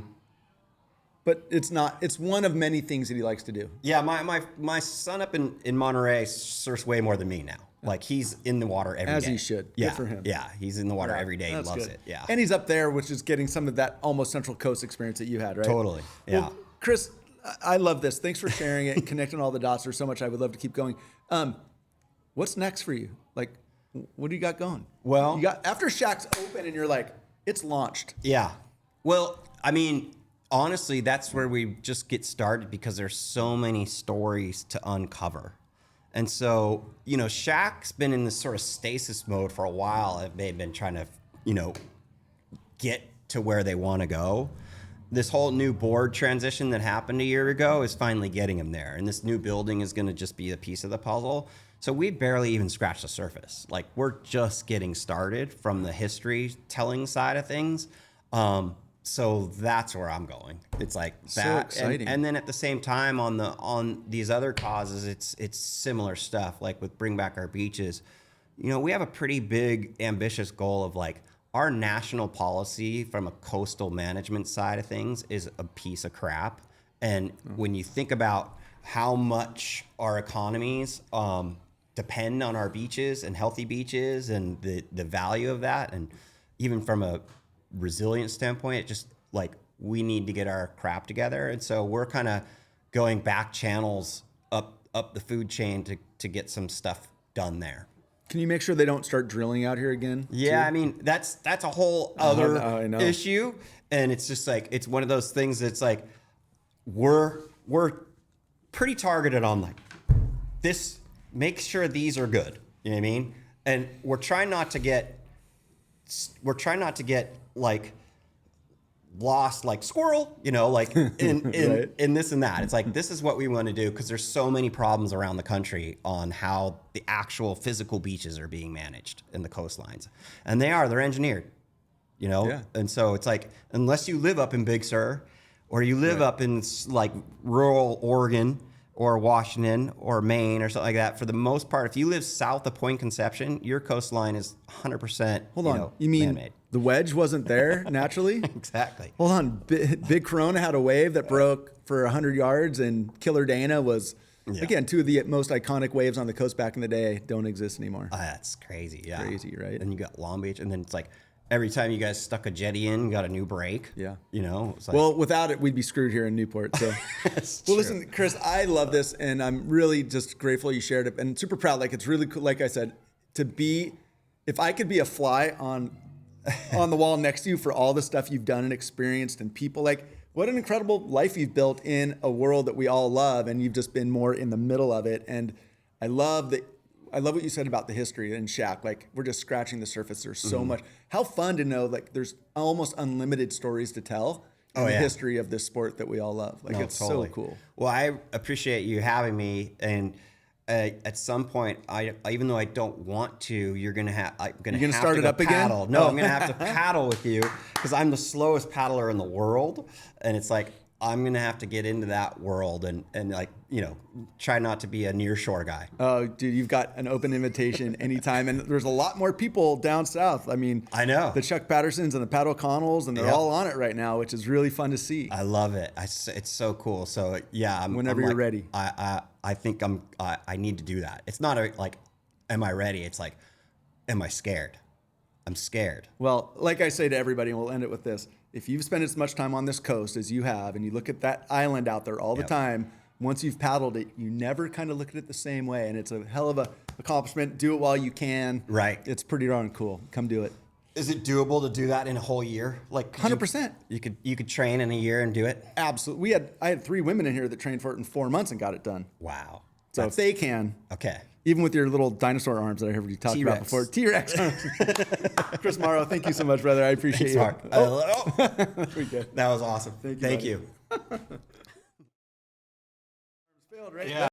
But it's one of many things that he likes to do. Yeah, my son up in Monterey surfs way more than me now. Like he's in the water every day. As he should. Yeah, good for him. Yeah, he's in the water every day. He loves it. Yeah. And he's up there, which is getting some of that almost Central Coast experience that you had, right? Totally. Yeah. Well, Chris, I love this. Thanks for sharing it and connecting all the dots. There's so much I would love to keep going. What's next for you? Like, what do you got going? Well, you got after Shack's open and you're like, it's launched. Yeah. Well, I mean, honestly, that's where we just get started because there's so many stories to uncover. And so, Shaq's been in this sort of stasis mode for a while. They've been trying to, get to where they want to go. This whole new board transition that happened a year ago is finally getting them there. And this new building is going to just be a piece of the puzzle. So we barely even scratched the surface. Like, we're just getting started from the history telling side of things. So that's where I'm going. It's like that. So exciting. And then at the same time on these other causes, it's similar stuff. Like with Bring Back Our Beaches, we have a pretty big ambitious goal of like, our national policy from a coastal management side of things is a piece of crap. And when you think about how much our economies depend on our beaches and healthy beaches and the value of that, and even from a resilient standpoint, it just like we need to get our crap together. And so we're kind of going back channels up the food chain to get some stuff done there. Can you make sure they don't start drilling out here again? Yeah, too? I mean, that's a whole other I know. issue. And it's just like, it's one of those things that's like, we're pretty targeted on like this, make sure these are good. You know what I mean? And we're trying not to get like lost like squirrel, like in Right. in this and that. It's like, this is what we want to do because there's so many problems around the country on how the actual physical beaches are being managed in the coastlines. And they're engineered, Yeah. And so it's like, unless you live up in Big Sur or you live up in like rural Oregon or Washington or Maine or something like that, for the most part, if you live south of Point Conception, your coastline is 100% Hold on. You mean man-made. the wedge wasn't there naturally? Exactly. Hold on. Big Corona had a wave that broke for 100 yards, and Killer Dana was, again, two of the most iconic waves on the coast back in the day don't exist anymore. That's crazy. Yeah. Crazy, right? And you got Long Beach, and then it's like every time you guys stuck a jetty in, you got a new break. Yeah. It's like, Well, without it, we'd be screwed here in Newport. So, well, listen, Chris, I love this, and I'm really just grateful you shared it, and super proud. Like, it's really cool. Like I said, if I could be a fly on the wall next to you for all the stuff you've done and experienced, and people, like, what an incredible life you've built in a world that we all love, and you've just been more in the middle of it. And I love what you said about the history and Shaq. Like, we're just scratching the surface. There's so much. How fun to know, like, there's almost unlimited stories to tell in the history of this sport that we all love. Like, it's totally. so cool. Well, I appreciate you having me, and at some point, even though I don't want to, you're gonna start it up again? paddle. No, I'm gonna have to paddle with you because I'm the slowest paddler in the world, and it's like I'm gonna have to get into that world and like try not to be a near shore guy. Oh, dude, you've got an open invitation anytime, and there's a lot more people down south. I mean, I know the Chuck Pattersons and the Pat O'Connells, and they're all on it right now, which is really fun to see. I love it. It's so cool. So yeah, Whenever you're ready. I think I need to do that. It's not like, am I ready? It's like, am I scared? I'm scared. Well, like I say to everybody, and we'll end it with this: if you've spent as much time on this coast as you have, and you look at that island out there all the time, once you've paddled it, you never kind of look at it the same way, and it's a hell of a accomplishment. Do it while you can. Right. It's pretty darn cool. Come do it. Is it doable to do that in a whole year? Like 100%. You could train in a year and do it? Absolutely. I had 3 women in here that trained for it in 4 months and got it done. Wow. So if they can, okay. Even with your little dinosaur arms that I heard you talk about before, T-Rex arms. Chris Mauro, thank you so much, brother. I appreciate you. That was awesome. Thank you. Failed, right? Yeah.